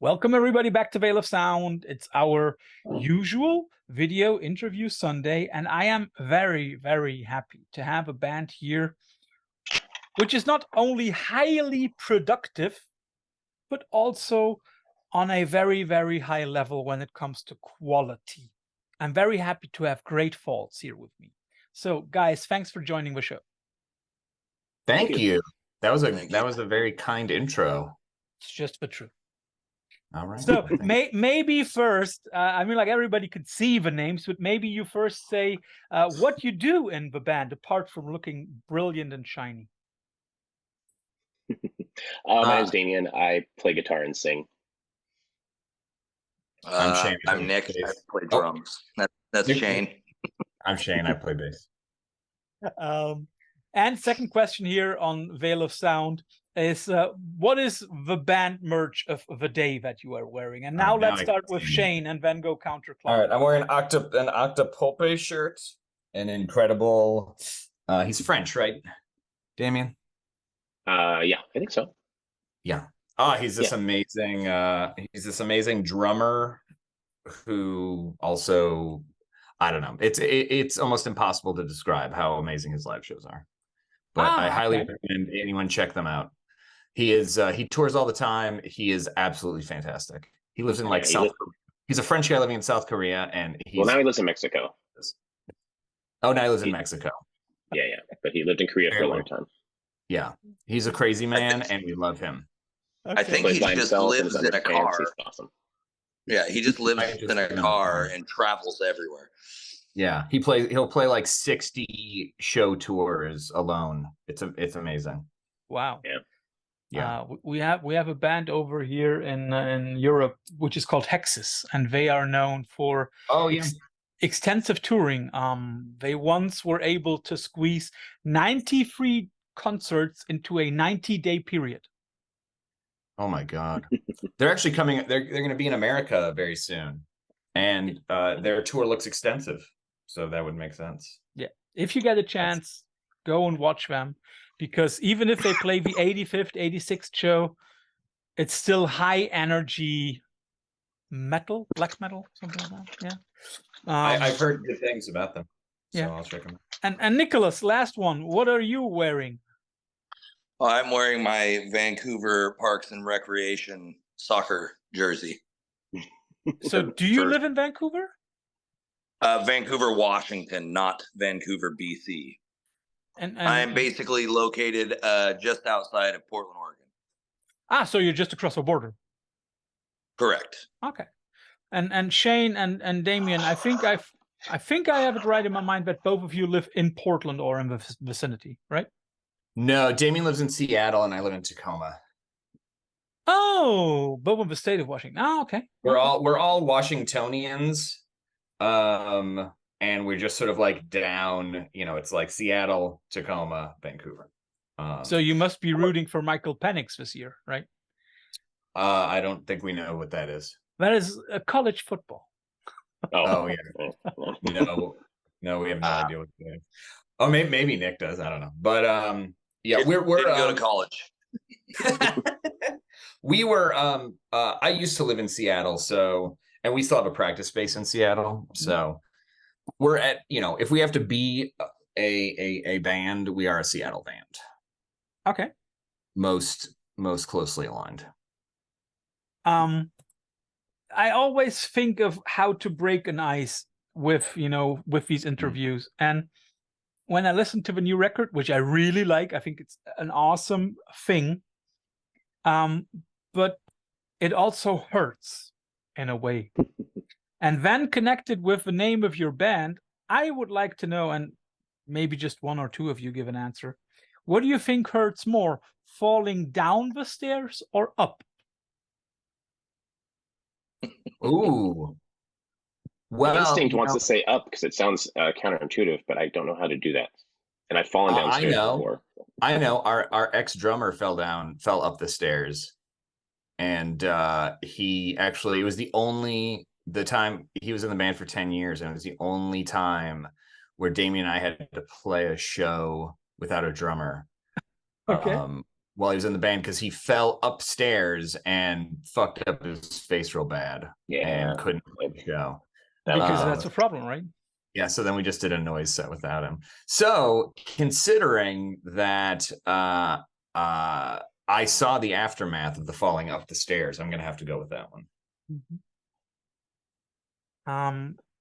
Welcome everybody back to Veil of Sound. It's our usual video interview Sunday, and I am very, very happy to have a band here which is not only highly productive, but also on a very, very high level when it comes to quality. I'm very happy to have Great Faults here with me. So guys, thanks for joining the show. Thank you. That was a very kind intro. It's just the truth. All right. So maybe first, I mean, like everybody could see the names, but maybe you first say what you do in the band apart from looking brilliant and shiny. My name's Damian. I play guitar and sing. I'm Shane. I'm Nick. I play drums. That's Nick. Shane. I'm Shane. I play bass. And second question here on Veil of Sound is what is the band merch of the day that you are wearing? And now let's start with Shane and then go counterclockwise. All right, I'm wearing an Octopulpe shirt, an incredible. He's French, right, Damian? Yeah, I think so. Yeah. He's this amazing. He's this amazing drummer who also, I don't know. It's almost impossible to describe how amazing his live shows are. But I highly recommend anyone check them out. He tours all the time. He is absolutely fantastic. He lives in South Korea. He's a French guy living in South Korea, and now he lives in Mexico. Oh, now he lives in Mexico. Yeah. But he lived in Korea for a long time. Yeah. He's a crazy man, and we love him. Okay. I think he just lives in a car. Awesome. Yeah, he just lives in a car and travels everywhere. Yeah, he'll play like 60 show tours alone. It's amazing. Wow. Yeah. We have a band over here in Europe which is called Hexes, and they are known for extensive touring. They once were able to squeeze 93 concerts into a 90-day period. Oh my God. They're actually coming. They're going to be in America very soon, and their tour looks extensive. So that would make sense. Yeah. If you get a chance, go and watch them, because even if they play the 85th, 86th show, it's still high energy metal, black metal, something like that. Yeah. I've heard good things about them. So yeah. I'll check them out. And Nicholas, last one. What are you wearing? Well, I'm wearing my Vancouver Parks and Recreation soccer jersey. So do you live in Vancouver? Vancouver, Washington, not Vancouver, BC. And I'm basically located just outside of Portland, Oregon. So you're just across the border. Correct. Okay. And Shane and Damian, I think I have it right in my mind that both of you live in Portland or in the vicinity, right? No, Damian lives in Seattle and I live in Tacoma. Oh, both in the state of Washington. Oh, okay. We're all Washingtonians. And we're just sort of like down, it's like Seattle, Tacoma, Vancouver. So you must be rooting for Michael Penix this year, right? I don't think we know what that is. That is college football. Oh yeah. No, we have no idea what that is. Oh, maybe Nick does. I don't know. But we're didn't go to college. We were I used to live in Seattle, and we still have a practice space in Seattle. So we're at, if we have to be a band, we are a Seattle band. Okay. Most closely aligned. I always think of how to break an ice with these interviews. And when I listen to the new record, which I really like, I think it's an awesome thing. But it also hurts in a way. And then connected with the name of your band, I would like to know, and maybe just one or two of you give an answer. What do you think hurts more, falling down the stairs or up? Ooh. Well, instinct wants to say up because it sounds counterintuitive, but I don't know how to do that. And I've fallen downstairs before. I know. Our ex-drummer fell up the stairs. And it was the time he was in the band for 10 years, and it was the only time where Damian and I had to play a show without a drummer. Okay. while he was in the band because he fell upstairs and fucked up his face real bad and couldn't play the show. Because that's a problem, right? Yeah, so then we just did a noise set without him. So considering that I saw the aftermath of the falling up the stairs, I'm gonna have to go with that one.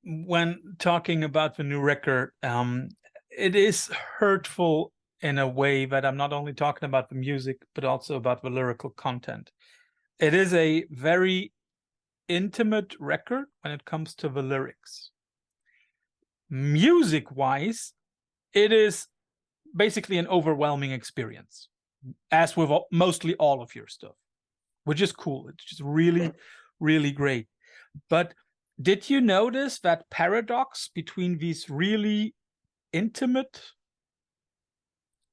When talking about the new record, it is hurtful in a way that I'm not only talking about the music, but also about the lyrical content. It is a very intimate record when it comes to the lyrics. Music-wise, it is basically an overwhelming experience, as with mostly all of your stuff, which is cool. It's just really, really great. But did you notice that paradox between these really intimate,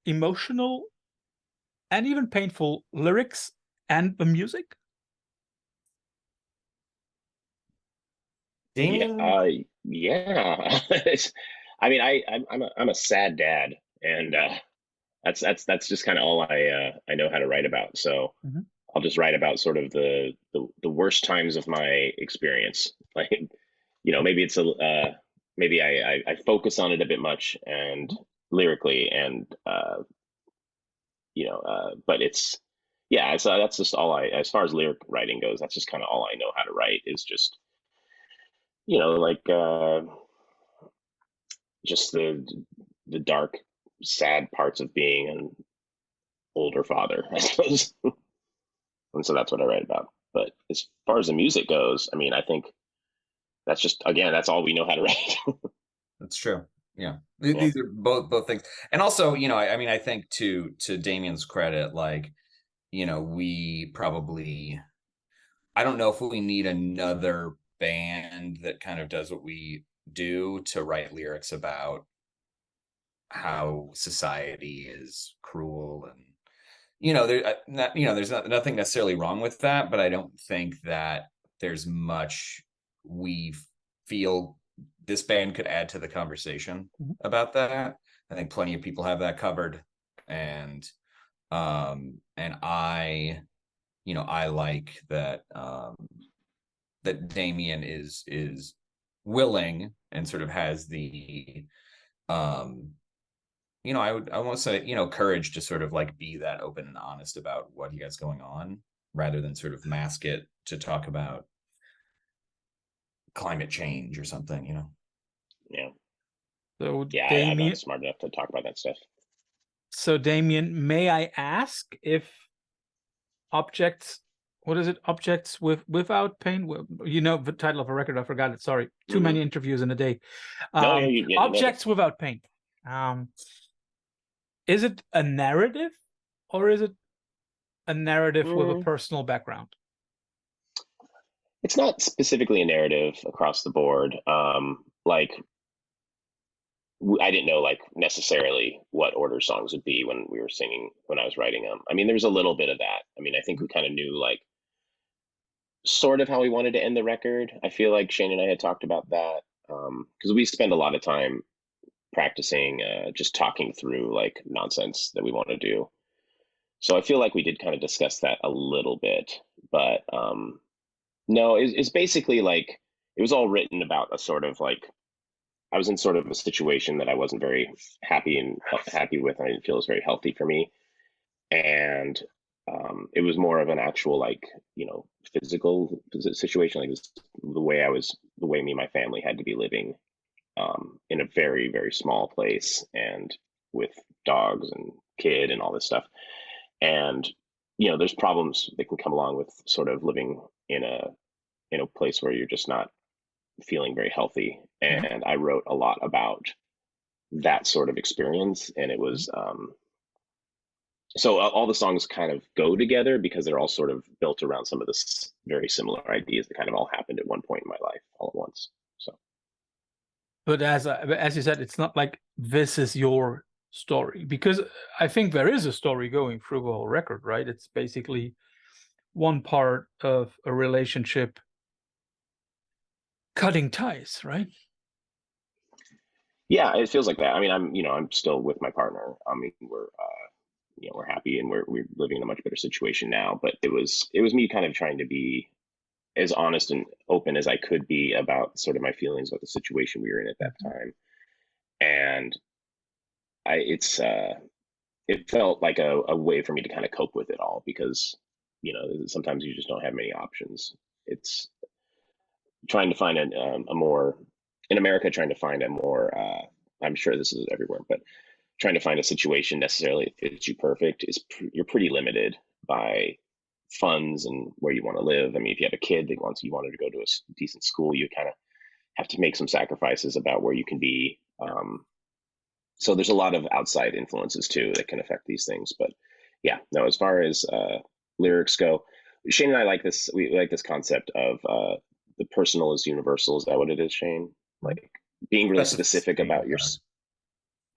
emotional, and even painful lyrics and the music? Damian? Yeah. I mean, I'm a sad dad, and that's just kind of all I know how to write about. So I'll just write about sort of the worst times of my experience. Like, you know, maybe it's maybe I focus on it a bit much and lyrically, and you know, but it's that's just all as far as lyric writing goes, that's just kind of all I know how to write, is just, you know, like just the dark, sad parts of being an older father, I suppose. And so that's what I write about. But as far as the music goes, I mean, I think that's just, again, that's all we know how to write. That's true. Yeah. These are both things. And also, you know, I mean, I think to Damian's credit, like, you know, we probably, I don't know if we need another band that kind of does what we do to write lyrics about how society is cruel, and you know, there's nothing necessarily wrong with that, but I don't think that there's much we feel this band could add to the conversation about that. I think plenty of people have that covered, and I, you know, I like that that Damian is willing and sort of has the you know, I won't say, you know, courage to sort of like be that open and honest about what he has going on, rather than sort of mask it to talk about climate change or something, you know. Yeah. So I'm not smart enough to talk about that stuff. So Damian, may I ask if objects, what is it? Objects without pain. You know the title of a record. I forgot it. Sorry, too many interviews in a day. Objects without pain. Is it a narrative, or is it a narrative with a personal background? It's not specifically a narrative across the board. Like, I didn't know like necessarily what order songs would be when we were singing, when I was writing them. I mean, there was a little bit of that. I mean, I think we kind of knew like sort of how we wanted to end the record. I feel like Shane and I had talked about that, because we spend a lot of time practicing, just talking through like nonsense that we want to do. So I feel like we did kind of discuss that a little bit, but no, it's basically like, it was all written about a sort of like, I was in sort of a situation that I wasn't very happy with, and I didn't feel it was very healthy for me. And it was more of an actual, like, you know, physical situation, like the way me and my family had to be living in a very, very small place, and with dogs and kid and all this stuff. And, you know, there's problems that can come along with sort of living in a place where you're just not feeling very healthy. And I wrote a lot about that sort of experience. And it was, so all the songs kind of go together because they're all sort of built around some of the very similar ideas that kind of all happened at one point in my life all at once. So, but as you said, it's not like this is your story, because I think there is a story going through the whole record, right? It's basically one part of a relationship cutting ties, right? Yeah, it feels like that. I mean, I'm still with my partner. I mean, we're happy and we're living in a much better situation now. But it was me kind of trying to be as honest and open as I could be about sort of my feelings about the situation we were in at that time. And it felt like a way for me to kind of cope with it all, because, sometimes you just don't have many options. It's trying to find a more, in America, trying to find a more, I'm sure this is everywhere, but trying to find a situation necessarily that fits you perfect you're pretty limited by funds and where you want to live. I mean, if you have a kid that you wanted to go to a decent school, you kind of have to make some sacrifices about where you can be. So there's a lot of outside influences too that can affect these things. But yeah, no, as far as lyrics go, Shane and I like this. We like this concept of the personal is universal. Is that what it is, Shane? Like being really specific about your.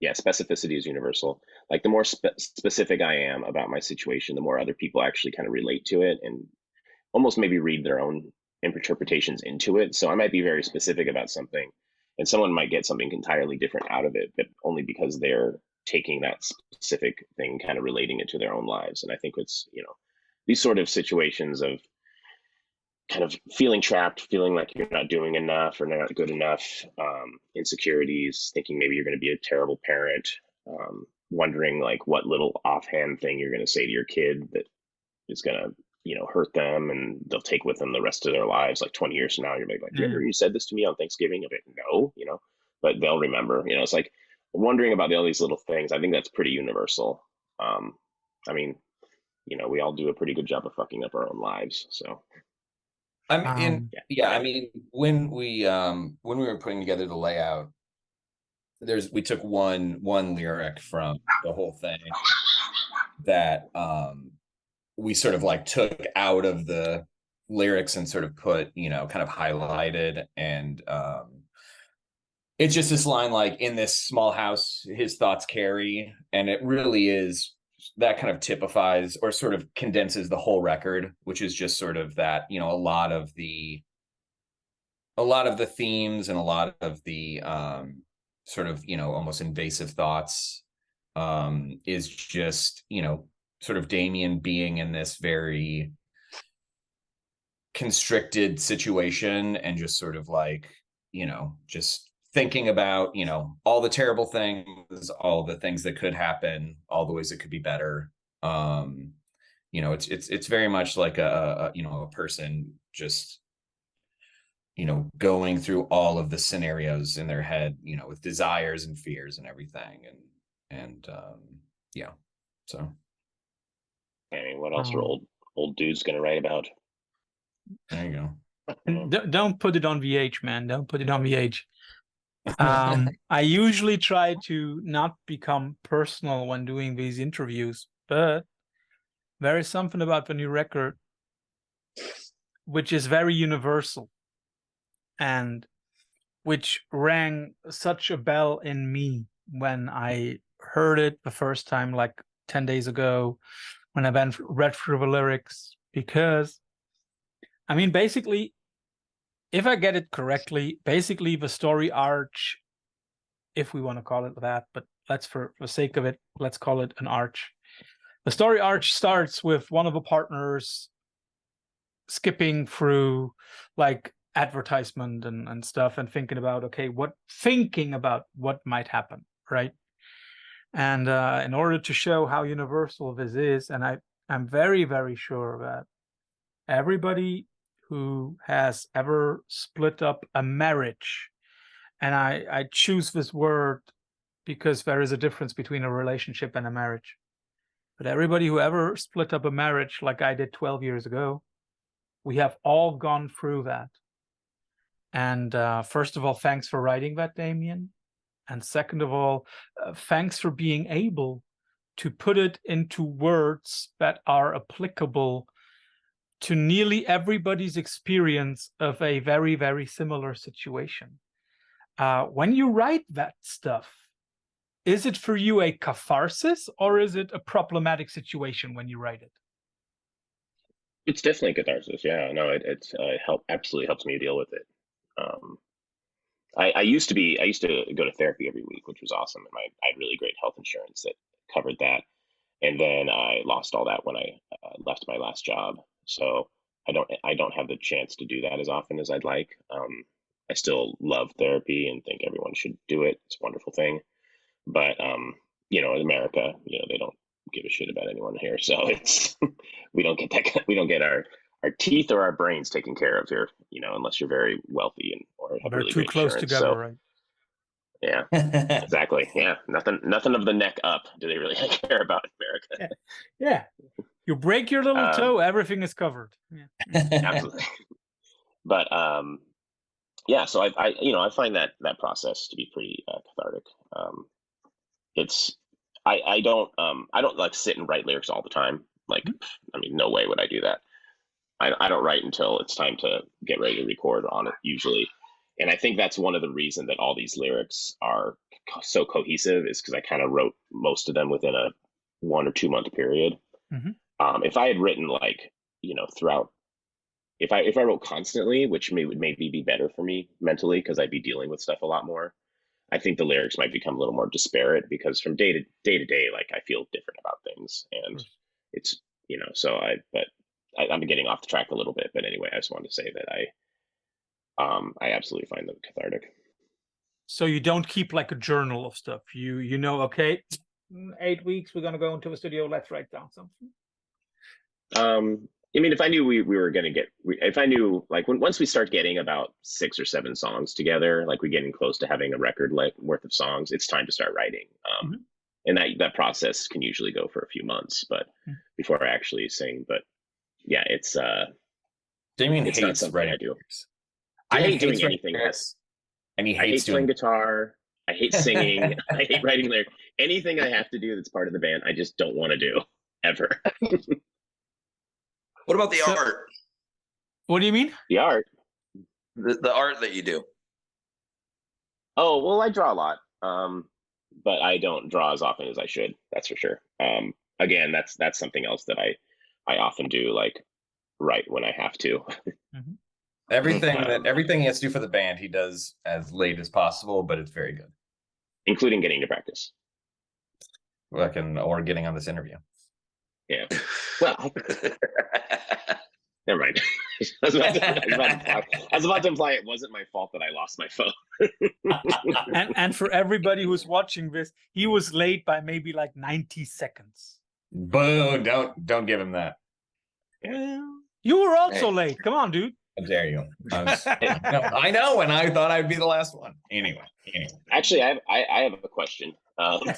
Yeah, specificity is universal. Like the more specific I am about my situation, the more other people actually kind of relate to it and almost maybe read their own interpretations into it. So I might be very specific about something, and someone might get something entirely different out of it, but only because they're taking that specific thing, kind of relating it to their own lives. And I think it's, these sort of situations of kind of feeling trapped, feeling like you're not doing enough or not good enough, insecurities, thinking maybe you're going to be a terrible parent, wondering like what little offhand thing you're going to say to your kid that is going to, hurt them and they'll take with them the rest of their lives. Like 20 years from now, you're maybe like, remember you said this to me on Thanksgiving? I'll be like, no, but they'll remember, it's like wondering about all these little things. I think that's pretty universal. I mean, we all do a pretty good job of fucking up our own lives. So. I mean, I mean, when we were putting together the layout, we took one lyric from the whole thing that we sort of like took out of the lyrics and sort of put, kind of highlighted, and it's just this line like, in this small house his thoughts carry, and it really is that kind of typifies or sort of condenses the whole record, which is just sort of that, a lot of the themes and a lot of the sort of, almost invasive thoughts is just, sort of Damian being in this very constricted situation and just sort of like, just thinking about, all the terrible things, all the things that could happen, all the ways it could be better. It's very much like a person just, going through all of the scenarios in their head, with desires and fears and everything. And yeah. So. I mean, what else are old dudes going to write about? There you go. Don't put it on VH, man. Don't put it on VH. I usually try to not become personal when doing these interviews, but there is something about the new record which is very universal and which rang such a bell in me when I heard it the first time, like 10 days ago, when I read through the lyrics, because, I mean, basically, if I get it correctly, basically the story arch, if we want to call it that, but let's, for the sake of it, let's call it an arch. The story arch starts with one of the partners skipping through like advertisement and stuff and thinking about, okay, what might happen, right? And in order to show how universal this is, and I'm very, very sure that everybody who has ever split up a marriage, and I choose this word because there is a difference between a relationship and a marriage, but everybody who ever split up a marriage like I did 12 years ago, we have all gone through that. And first of all, thanks for writing that, Damian. And second of all, thanks for being able to put it into words that are applicable to nearly everybody's experience of a very, very similar situation. When you write that stuff, is it for you a catharsis or is it a problematic situation when you write it? It's definitely catharsis. Yeah, no, it's absolutely helps me deal with it. I used to go to therapy every week, which was awesome, and I had really great health insurance that covered that. And then I lost all that when I left my last job. So I don't have the chance to do that as often as I'd like. I still love therapy and think everyone should do it. It's a wonderful thing. But you know, in America, you know, they don't give a shit about anyone here. So it's we don't get that, we don't get our teeth or our brains taken care of here, you know, unless you're very wealthy and or have They're really too great close insurance. together, So right? yeah, exactly. Yeah, nothing of the neck up do they really care about in America. Yeah. You break your little toe, everything is covered. Yeah. Absolutely. But yeah, so I you know, I find that process to be pretty cathartic. It's I don't like sit and write lyrics all the time. Like, I mean, no way would I do that. I don't write until it's time to get ready to record on it usually. And I think that's one of the reasons that all these lyrics are so cohesive is because I kind of wrote most of them within a 1 or 2 month period. If I had written like, you know, throughout, if I wrote constantly, which would maybe be better for me mentally because I'd be dealing with stuff a lot more. I think the lyrics might become a little more disparate because from day to day, like I feel different about things, and it's, you know, so I'm getting off the track a little bit, but anyway, I just wanted to say that I absolutely find them cathartic. So you don't keep like a journal of stuff. You know, okay, 8 weeks we're gonna go into a studio. Let's write down something. I mean, if I knew we were going to get, if I knew like once we start getting about 6 or 7 songs together, like we're getting close to having a record like worth of songs, it's time to start writing. And that process can usually go for a few months, but before I actually sing. But yeah, it's Damian it's hates not something writing. I do. I hate doing anything. And he I hates hate playing guitar. I hate singing. I hate writing lyrics. Anything I have to do that's part of the band, I just don't want to do ever. What about the art? What do you mean? The art? The art that you do. Oh, well, I draw a lot, but I don't draw as often as I should. That's for sure. Again, that's something else that I often do, like write when I have to. Everything he has to do for the band, he does as late as possible, but it's very good, including getting to practice. Or getting on this interview. Yeah. Well, never mind. I was about to imply it wasn't my fault that I lost my phone. and for everybody who's watching this, he was late by maybe like 90 seconds. Boo! Don't give him that. Yeah. You were also late. Come on, dude. How dare you? I know, and I thought I'd be the last one. Anyway. Actually, I have a question. I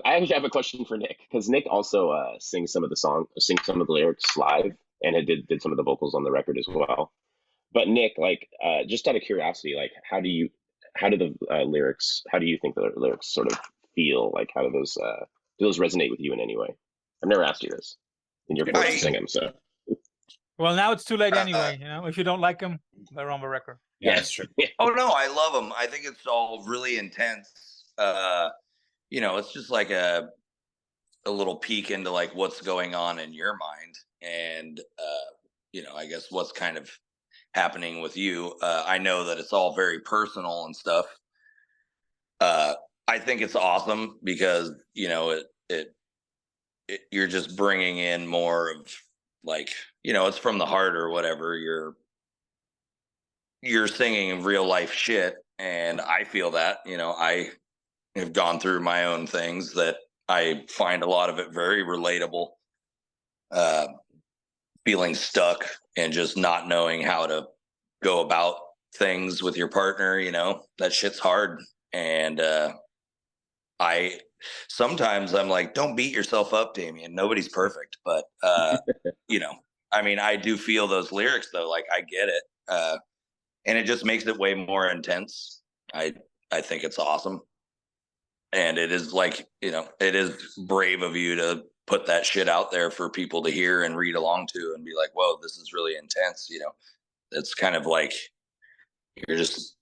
actually have a question for Nick, because Nick also sings some of the lyrics live, and did some of the vocals on the record as well. But Nick, like, just out of curiosity, like, how do you think the lyrics sort of feel? Like, how do those resonate with you in any way? I've never asked you this, and you're forced to sing them, so. Well, now it's too late anyway. You know, if you don't like them, they're on the record. Yeah, that's true. Oh no, I love them. I think it's all really intense. You know, it's just like a little peek into like what's going on in your mind, and you know, I guess what's kind of happening with you. I know that it's all very personal and stuff. I think it's awesome because, you know, it you're just bringing in more of, like, you know, it's from the heart or whatever. You're singing real life shit, and I feel that, you know, I have gone through my own things that I find a lot of it very relatable. Feeling stuck and just not knowing how to go about things with your partner, you know, that shit's hard. And sometimes I'm like, don't beat yourself up, Damian. Nobody's perfect. But you know, I mean, I do feel those lyrics though, like I get it. And it just makes it way more intense. I think it's awesome. And it is, like, you know, it is brave of you to put that shit out there for people to hear and read along to and be like, whoa, this is really intense. You know, it's kind of like you're just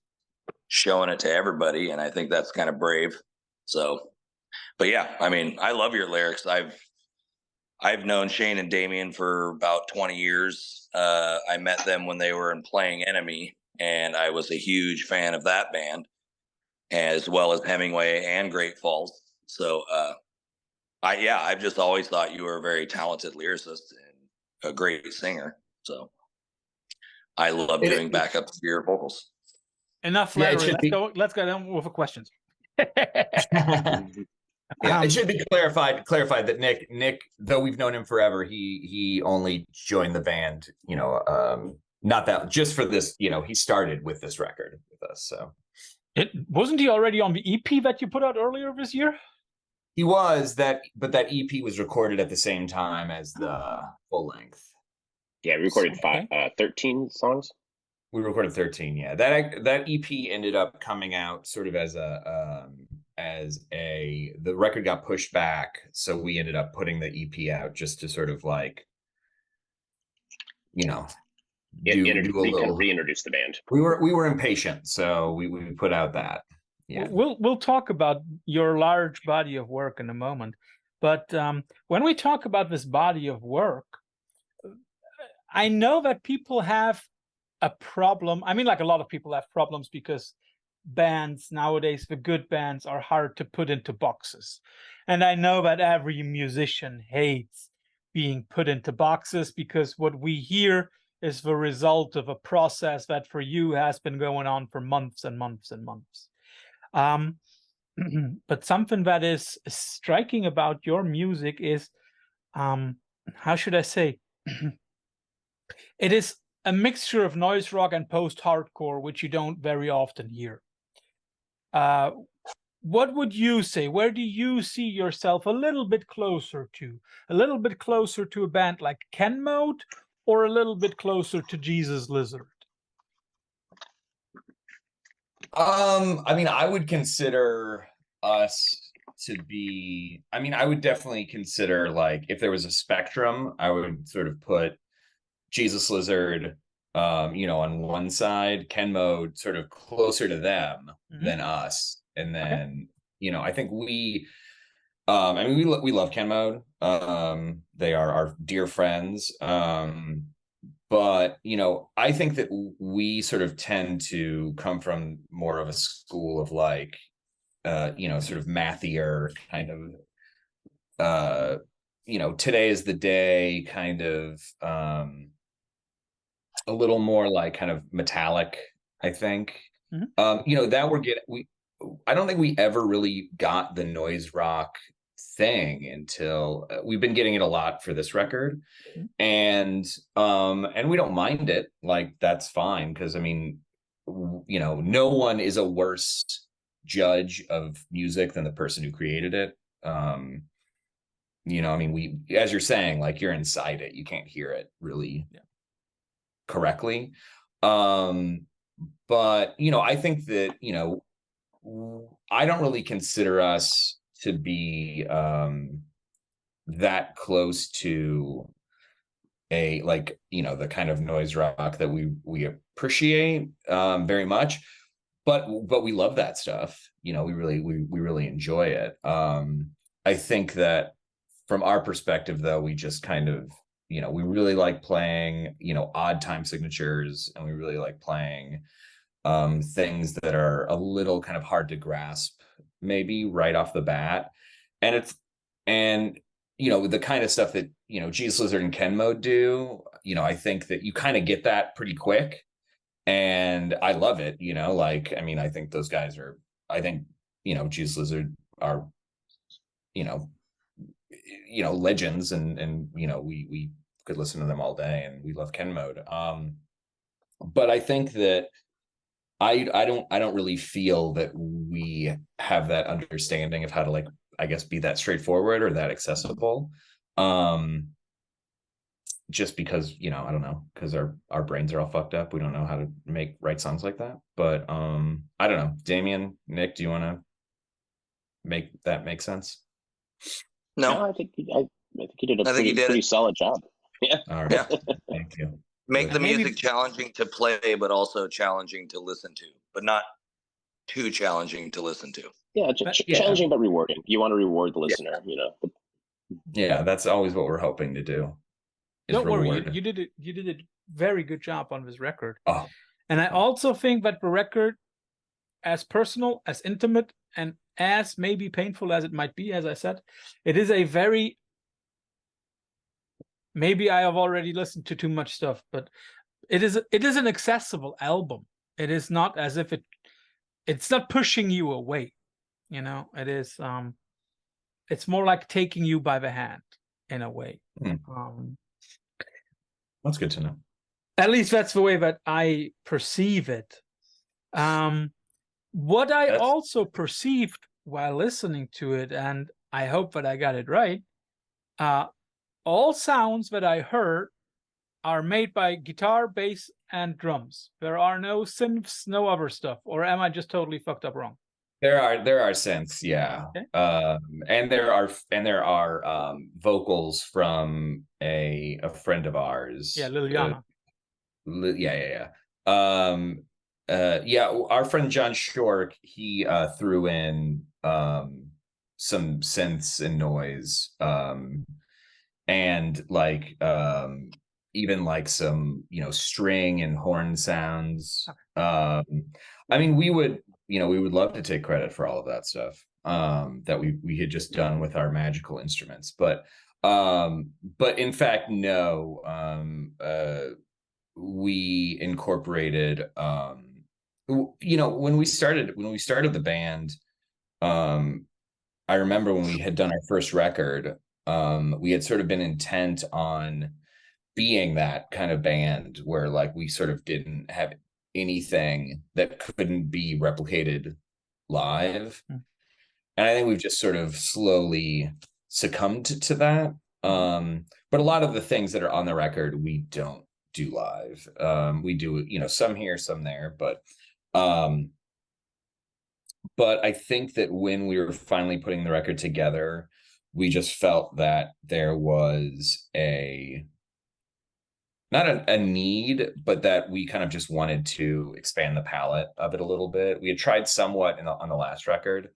showing it to everybody. And I think that's kind of brave. So, but yeah, I mean, I love your lyrics. I've known Shane and Damian for about 20 years. I met them when they were in Playing Enemy, and I was a huge fan of that band, as well as Hemingway and Great Falls. So I've just always thought you were a very talented lyricist and a great singer. So I love doing backup to your vocals. Enough flattery. Let's go down with the questions. Yeah, it should be clarified that Nick, though we've known him forever, he only joined the band, not that just for this, he started with this record with us. So wasn't he already on the EP that you put out earlier this year? He was but that EP was recorded at the same time as the full length. Yeah, we recorded 13 songs. We recorded 13. Yeah, that EP ended up coming out sort of as the record got pushed back, so we ended up putting the EP out just to sort of like, reintroduce the band. We were impatient, so we put out that. Yeah, we'll talk about your large body of work in a moment, but when we talk about this body of work, I know that people have a problem. I mean, like a lot of people have problems because bands nowadays, the good bands, are hard to put into boxes. And I know that every musician hates being put into boxes because what we hear is the result of a process that for you has been going on for months and months and months. But something that is striking about your music is, how should I say? It is a mixture of noise rock and post-hardcore, which you don't very often hear. What would you say? Where do you see yourself a little bit closer to? A little bit closer to a band like Ken Mode, or a little bit closer to Jesus Lizard? I mean, I would consider us to be, I would definitely consider, like, if there was a spectrum, I would sort of put Jesus Lizard, on one side, Ken Mode sort of closer to them than us. And then, I think we love Ken Mode. They are our dear friends. But, I think that we sort of tend to come from more of a school of like, sort of mathier kind of, today is the day kind of, a little more like kind of metallic, I think. That I don't think we ever really got the noise rock thing until we've been getting it a lot for this record. And we don't mind it. Like, that's fine. Cause no one is a worse judge of music than the person who created it. We, as you're saying, like, you're inside it, you can't hear it really correctly. But, I think that, I don't really consider us to be that close to the kind of noise rock that we appreciate very much, but we love that stuff. We really enjoy it. I think that from our perspective, though, we just kind of, we really like playing, odd time signatures, and we really like playing things that are a little kind of hard to grasp, maybe right off the bat. And the kind of stuff that, Jesus Lizard and Ken Mode do, I think that you kind of get that pretty quick. And I love it, I think those guys Jesus Lizard are, legends, and we could listen to them all day, and we love Ken Mode. But I think that I don't really feel that we have that understanding of how to, like, I guess, be that straightforward or that accessible. Just because, I don't know, because our brains are all fucked up. We don't know how to write songs like that. But I don't know. Damian, Nick, do you want to make that make sense? No, I think you did a pretty solid job. Yeah. All right. Yeah. Thank you. Make the music challenging to play, but also challenging to listen to, but not too challenging to listen to. Yeah, challenging but rewarding. You want to reward the listener, Yeah, that's always what we're hoping to do. Don't worry, you did a very good job on this record. Oh. And I also think that the record, as personal, as intimate, and as maybe painful as it might be, as I said, it is a very, maybe I have already listened to too much stuff, but it is an accessible album. It is not as if it's not pushing you away, you know. It is it's more like taking you by the hand in a way. That's good to know. At least that's the way that I perceive it. What I also perceived while listening to it, and I hope that I got it right, all sounds that I heard are made by guitar, bass, and drums. There are no synths, no other stuff. Or am I just totally fucked up wrong? There are synths, yeah. Okay. And there are vocals from a friend of ours. Yeah, Liliana. Yeah. Our friend John Shork, he threw in some synths and noise, and like even like some, you know, string and horn sounds. I mean, we would love to take credit for all of that stuff that we had just done with our magical instruments, but in fact, no. We incorporated, you know, when we started the band, I remember when we had done our first record, we had sort of been intent on being that kind of band where like we sort of didn't have anything that couldn't be replicated live. And I think we've just sort of slowly succumbed to that. But a lot of the things that are on the record, we don't do live. We do, you know, some here, some there, but I think that when we were finally putting the record together, we just felt that there was not a need, but that we kind of just wanted to expand the palette of it a little bit. We had tried somewhat on the last record,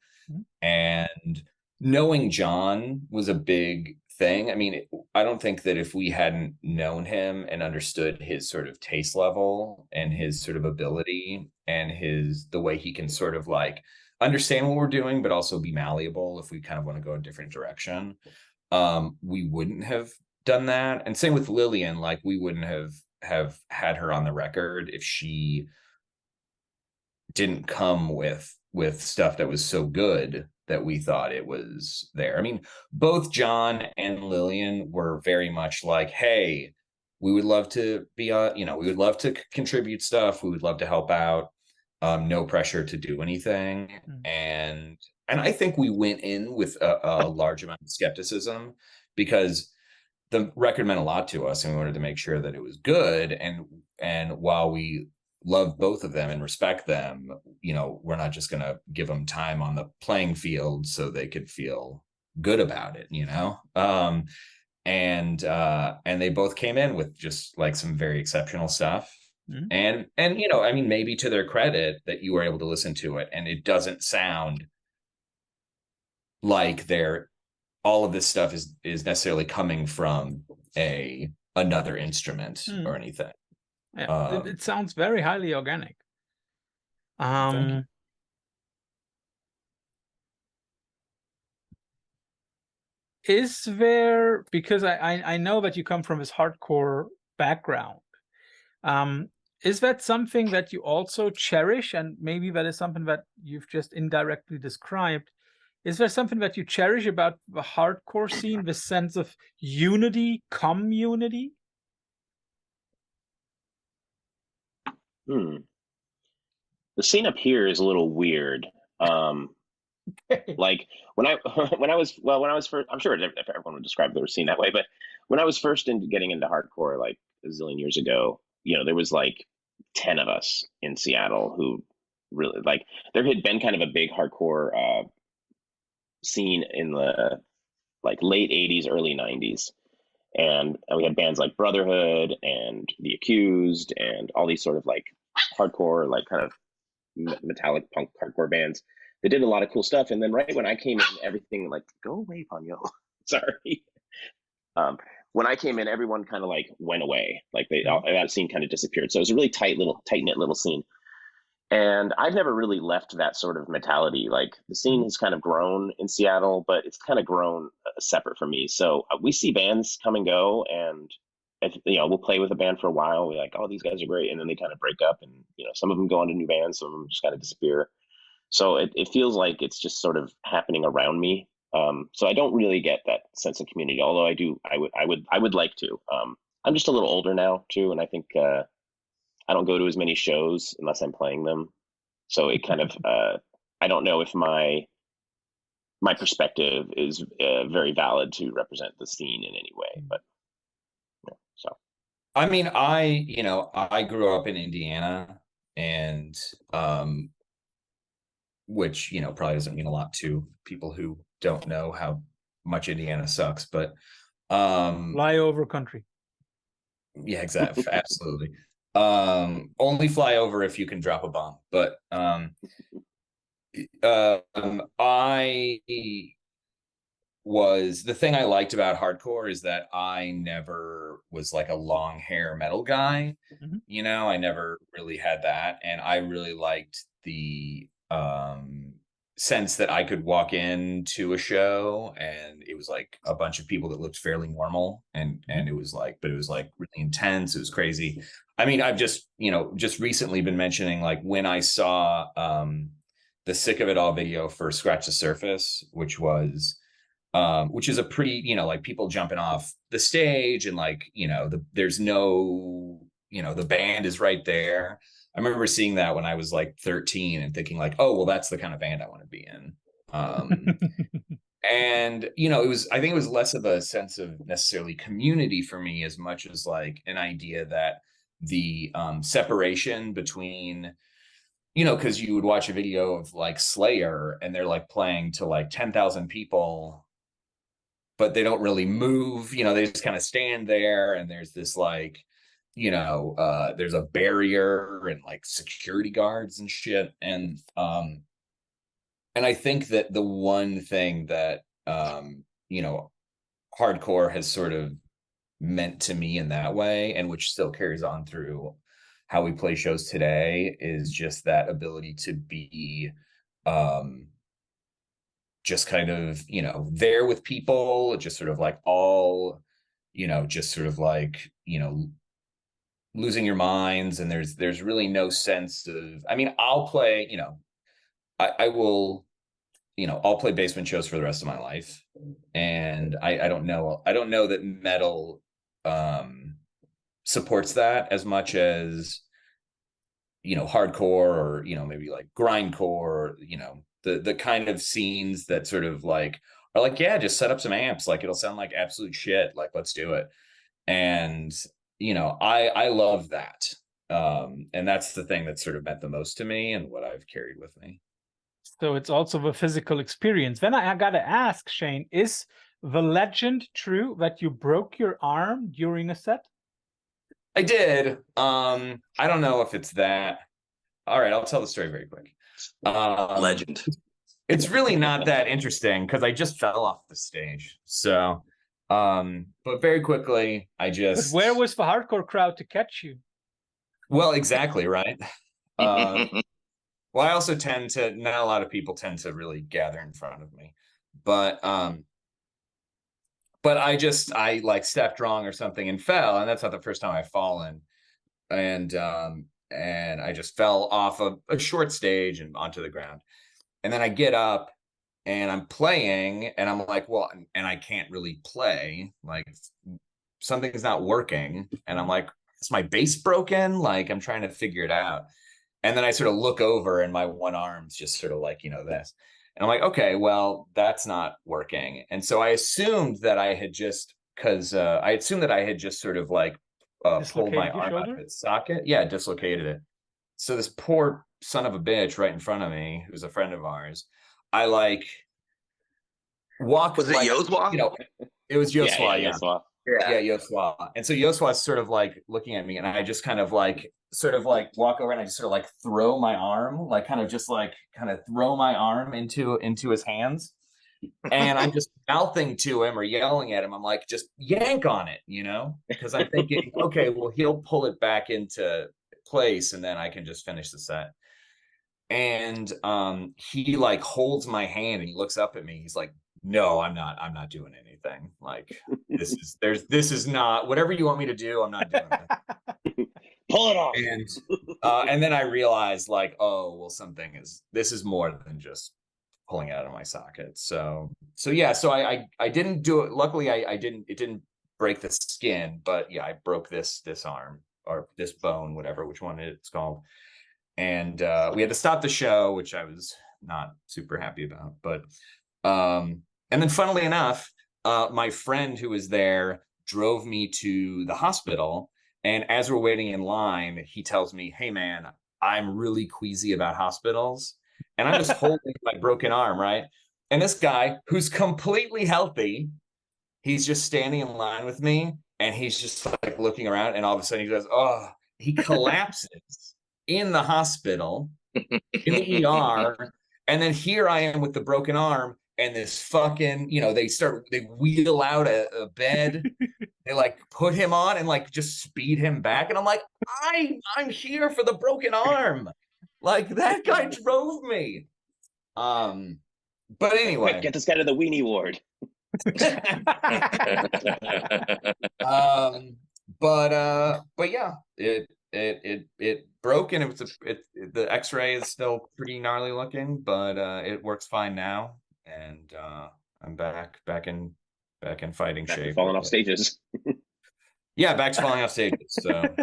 and knowing John was a big thing. I mean, I don't think that if we hadn't known him and understood his sort of taste level and his sort of ability and the way he can sort of like understand what we're doing, but also be malleable if we kind of want to go a different direction, we wouldn't have done that. And same with Lillian, like we wouldn't have had her on the record if she didn't come with stuff that was so good that we thought it was there. I mean, both John and Lillian were very much like, hey, we would love to be we would love to contribute stuff, we would love to help out, no pressure to do anything. And I think we went in with a large amount of skepticism, because the record meant a lot to us and we wanted to make sure that it was good. And while we love both of them and respect them, you know, we're not just going to give them time on the playing field so they could feel good about it, you know? And they both came in with just like some very exceptional stuff. And, you know, I mean, maybe to their credit that you were able to listen to it and it doesn't sound like all of this stuff is necessarily coming from another instrument or anything. Yeah, it sounds very highly organic. Is there, because I know that you come from this hardcore background, is that something that you also cherish? And maybe that is something that you've just indirectly described. Is there something that you cherish about the hardcore scene, the sense of unity, community? The scene up here is a little weird. Like when I was first, I'm sure if everyone would describe their scene that way, but when I was first getting into hardcore, like a zillion years ago, you know, there was like 10 of us in Seattle who really, like, there had been kind of a big hardcore scene in the like late 80s, early 90s. And we had bands like Brotherhood and The Accused and all these sort of like hardcore, like kind of metallic punk hardcore bands. They did a lot of cool stuff. And then right when I came in, everything like, go away, Ponyo. Sorry. When I came in, everyone kind of like went away. Like that scene kind of disappeared. So it was a really tight knit little scene. And I've never really left that sort of mentality. Like the scene has kind of grown in Seattle, but it's kind of grown separate from me. So we see bands come and go, and if, we'll play with a band for a while. We're like, oh, these guys are great, and then they kind of break up, and some of them go on to new bands, some of them just kind of disappear. So it feels like it's just sort of happening around me. So I don't really get that sense of community, although I would like to. I'm just a little older now too, and I think I don't go to as many shows unless I'm playing them. So it kind of I don't know if my perspective is very valid to represent the scene in any way, but so. I mean, I grew up in Indiana, and which probably doesn't mean a lot to people who don't know how much Indiana sucks, but flyover country. Yeah, exactly. Absolutely. Only fly over if you can drop a bomb. But the thing I liked about hardcore is that I never was like a long hair metal guy. Mm-hmm. I never really had that. And I really liked the sense that I could walk into a show and it was like a bunch of people that looked fairly normal, and it was like really intense. It was crazy. I mean, I've just recently been mentioning, like, when I saw the Sick of It All video for Scratch the Surface, which is a pretty, like, people jumping off the stage, and like, there's no, the band is right there. I remember seeing that when I was like 13 and thinking like, oh, well, that's the kind of band I want to be in. And, I think it was less of a sense of necessarily community for me as much as like an idea that the separation between, because you would watch a video of like Slayer and they're like playing to like 10,000 people, but they don't really move, they just kind of stand there, and there's this like, there's a barrier and like security guards and shit. And I think that the one thing that, hardcore has sort of meant to me in that way, and which still carries on through how we play shows today, is just that ability to be, just kind of, there with people, just sort of like all, just sort of like, losing your minds. And there's really no sense of, I mean, I'll play, I will, I'll play basement shows for the rest of my life. And I don't know that metal supports that as much as, hardcore, or, maybe like grindcore, or, the kind of scenes that sort of like are like, yeah, just set up some amps, like it'll sound like absolute shit, like let's do it. And I love that. And that's the thing that sort of meant the most to me and what I've carried with me. So it's also a physical experience. Then I gotta ask, Shane, is the legend true that you broke your arm during a set? I did. I don't know if it's that. All right, I'll tell the story very quick. Legend. It's really not that interesting because I just fell off the stage. So, but very quickly, But where was the hardcore crowd to catch you? Well, exactly, right. Well, I also not a lot of people tend to really gather in front of me, but I like stepped wrong or something and fell, and that's not the first time I've fallen. And I just fell off a short stage and onto the ground. And then I get up and I'm playing, and I'm like, well, and I can't really play, like something's not working. And I'm like, is my bass broken? Like, I'm trying to figure it out. And then I sort of look over and my one arm's just sort of like, this. And I'm like, okay, well, that's not working. And so I assumed that I had just, sort of like pulled my arm out of its socket. Yeah, dislocated it. So this poor son of a bitch right in front of me, who's a friend of ours, I like walked. Was it Yoswa? It was Yoswa. Yeah. Yoswa. And so Yoswa's sort of like looking at me, and I just kind of like walk over, and I just sort of like throw my arm, like kind of throw my arm into his hands. And I'm just mouthing to him or yelling at him. I'm like, just yank on it, because I'm thinking, okay, well, he'll pull it back into place and then I can just finish the set. And he like holds my hand and he looks up at me. He's like, no, I'm not doing anything. Like, this is not whatever you want me to do. I'm not doing it. Pull it off. And then I realized, like, oh, well, this is more than just pulling it out of my socket. So yeah, so I didn't do it. Luckily, it didn't break the skin, but yeah, I broke this arm, or this bone, whatever, which one it's called. And we had to stop the show, which I was not super happy about. But and then funnily enough, my friend who was there drove me to the hospital. And as we're waiting in line, he tells me, hey, man, I'm really queasy about hospitals. And I'm just holding my broken arm, right? And this guy who's completely healthy, he's just standing in line with me. And he's just like looking around. And all of a sudden he goes, oh, he collapses in the hospital, in the ER. And then here I am with the broken arm. And this fucking, they wheel out a bed. They like put him on and like just speed him back. And I'm like, I'm here for the broken arm. Like, that guy drove me. But anyway. Get this guy to the weenie ward. But yeah, it broke, and the X-ray is still pretty gnarly looking, but it works fine now. And I'm back in fighting shape. Falling off stages. Yeah, back to falling off stages. So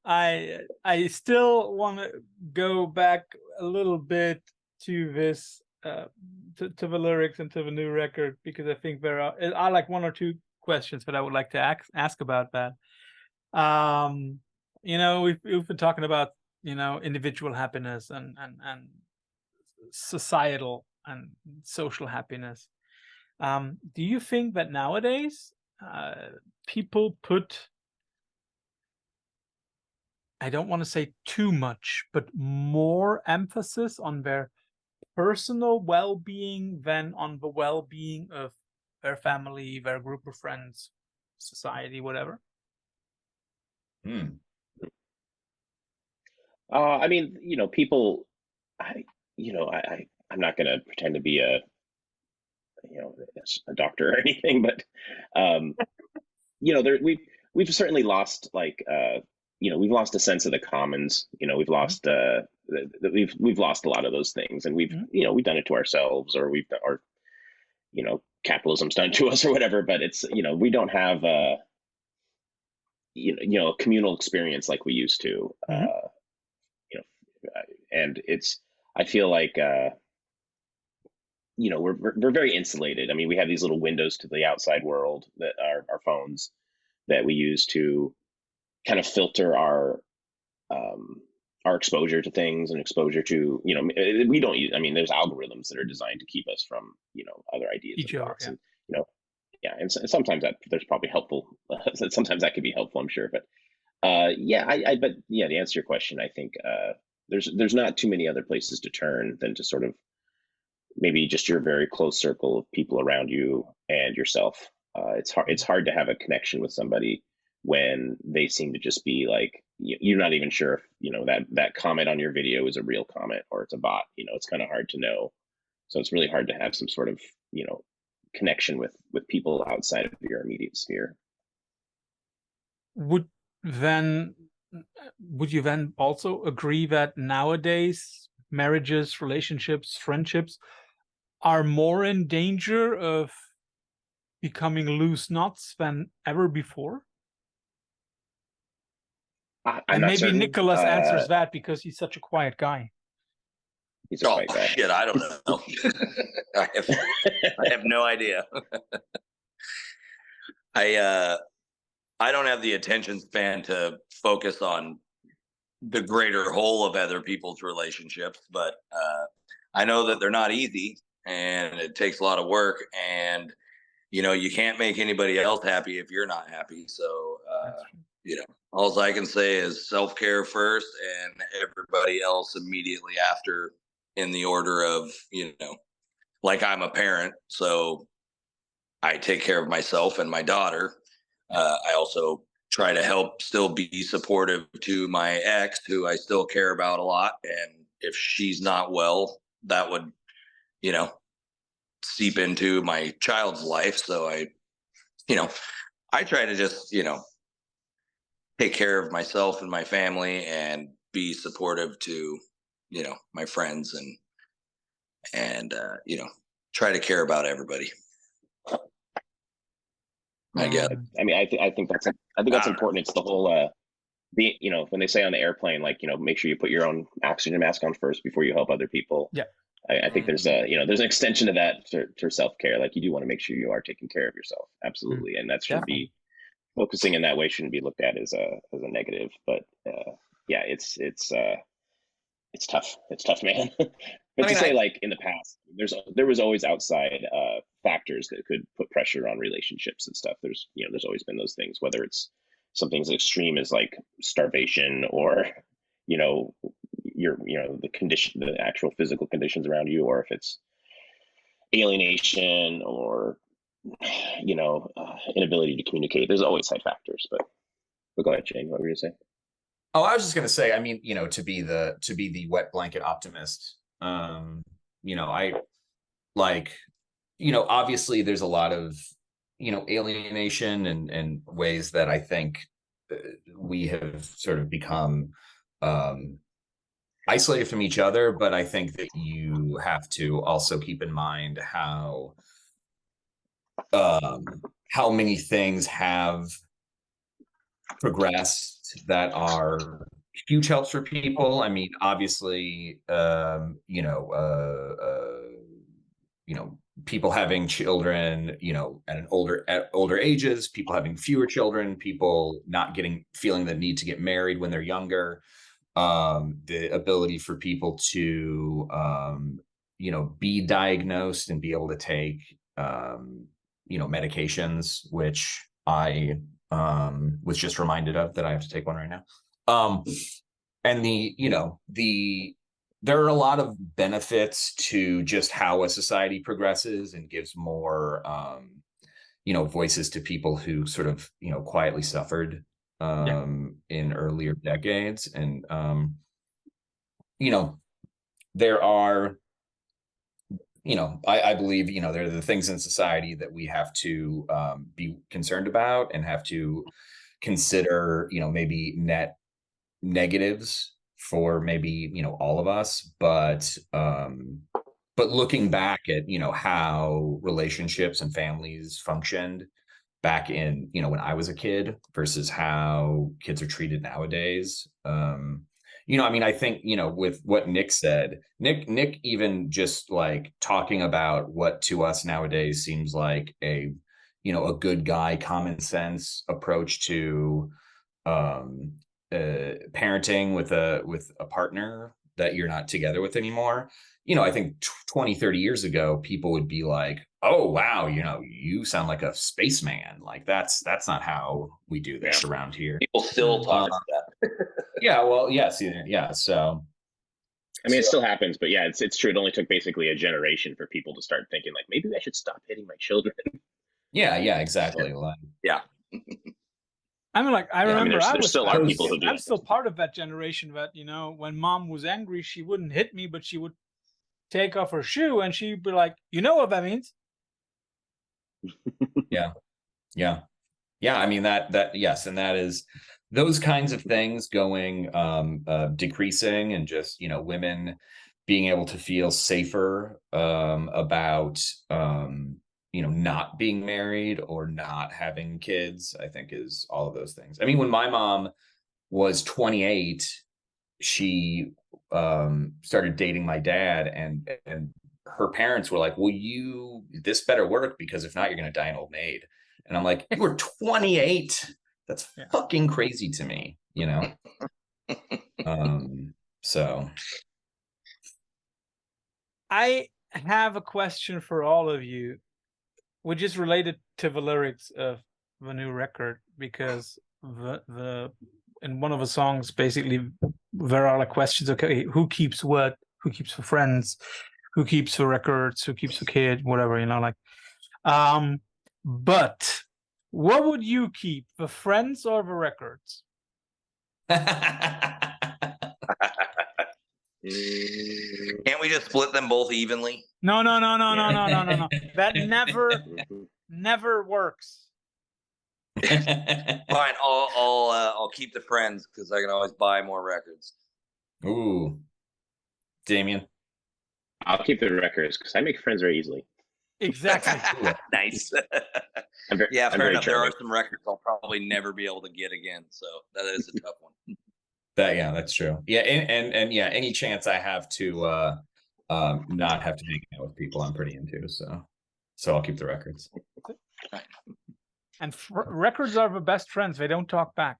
I still want to go back a little bit to this to the lyrics and to the new record, because I think there are like one or two questions that I would like to ask about that. We've been talking about individual happiness and societal and social happiness. Do you think that nowadays people put, I don't want to say too much, but more emphasis on their personal well-being than on the well-being of their family, their group of friends, society, whatever? I mean, people, I'm not going to pretend to be a doctor or anything, but we've certainly lost, like, we've lost a sense of the commons. We've lost we've lost a lot of those things, and we've done it to ourselves, or capitalism's done to us, or whatever. But it's we don't have a communal experience like we used to. And I feel like we're very insulated. I mean, we have these little windows to the outside world that are our phones, that we use to kind of filter our exposure to things, and exposure to, we don't use, I mean, there's algorithms that are designed to keep us from, other ideas and thoughts. And, and sometimes there's probably helpful, sometimes that could be helpful, I'm sure. But but to answer your question, I think there's not too many other places to turn than to sort of maybe just your very close circle of people around you and yourself. It's hard to have a connection with somebody when they seem to just be like, you're not even sure if that comment on your video is a real comment or it's a bot. It's kind of hard to know. So it's really hard to have some sort of connection with people outside of your immediate sphere. Would you then also agree that nowadays marriages, relationships, friendships are more in danger of becoming loose knots than ever before? And maybe certain. Nicholas answers that because he's such a quiet guy. He's a quiet guy. Shit, I don't know. I have no idea. I don't have the attention span to focus on the greater whole of other people's relationships, but I know that they're not easy, and it takes a lot of work, and you can't make anybody else happy if you're not happy. So all I can say is self-care first, and everybody else immediately after, in the order of, like, I'm a parent, so I take care of myself and my daughter. I also try to help still be supportive to my ex, who I still care about a lot. And if she's not well, that would, you know, seep into my child's life. So I try to just, take care of myself and my family and be supportive to, my friends and try to care about everybody. I get it. I mean, I think that's important. It's the whole when they say on the airplane, like, make sure you put your own oxygen mask on first before you help other people. Yeah. I think there's an extension to that to self-care. Like, you do want to make sure you are taking care of yourself. Absolutely. And that should be focusing in that way shouldn't be looked at as a negative, but yeah, it's tough. It's tough, man. But like in the past, there was always outside factors that could put pressure on relationships and stuff. There's always been those things, whether it's something as extreme as like starvation or, the actual physical conditions around you, or if it's alienation or, inability to communicate. There's always side factors, but go ahead, Shane. What were you gonna say? Oh, I was just gonna say, I mean, to be the wet blanket optimist, I like, obviously there's a lot of, alienation and ways that I think we have sort of become isolated from each other. But I think that you have to also keep in mind how many things have progressed that are huge helps for people. I mean, obviously, people having children, at older ages, people having fewer children, people not feeling the need to get married when they're younger, the ability for people to, be diagnosed and be able to take, medications, which I was just reminded of that I have to take one right now. And there are a lot of benefits to just how a society progresses and gives more, voices to people who sort of, quietly suffered in earlier decades. And, there are, I believe, there are the things in society that we have to be concerned about and have to consider, maybe net negatives for maybe, all of us, but looking back at, how relationships and families functioned back in, when I was a kid versus how kids are treated nowadays. I mean, I think, with what Nick said, Nick even just like talking about what to us nowadays seems like a good guy, common sense approach to parenting with a partner that you're not together with anymore. I think 20, 30 years ago, people would be like, oh, wow, you sound like a spaceman. Like that's not how we do this around here. People still talk about that. Yeah, well, yes, yeah. So, I mean, it still happens, but yeah, it's true. It only took basically a generation for people to start thinking like, maybe I should stop hitting my children. Yeah, exactly. Yeah. I mean, like, I remember there still are people who do. I'm still part of that generation that, when mom was angry, she wouldn't hit me, but she would take off her shoe and she'd be like, you know what that means? Yeah. I mean, that yes. And that is those kinds of things going, decreasing, and just, women being able to feel safer, about, not being married or not having kids, I think is all of those things. I mean, when my mom was 28, she started dating my dad, and her parents were like, well, this better work, because if not, you're going to die an old maid. And I'm like, you were 28. That's fucking crazy to me, so I have a question for all of you, which is related to the lyrics of the new record, because in one of the songs, basically, there are like questions. Okay, who keeps what? Who keeps the friends? Who keeps the records? Who keeps the kid? Whatever, like. But What would you keep, the friends or the records? Can't we just split them both evenly? No. That never works. Fine, I'll keep the friends because I can always buy more records. Ooh, Damian. I'll keep the records because I make friends very easily. Exactly. Nice. I'm fair very enough. There are charming. some records I'll probably never be able to get again, so that is a tough one. That's true. Yeah, and yeah, any chance I have to not have to hang out with people I'm pretty into, so I'll keep the records. And records are the best friends. They don't talk back.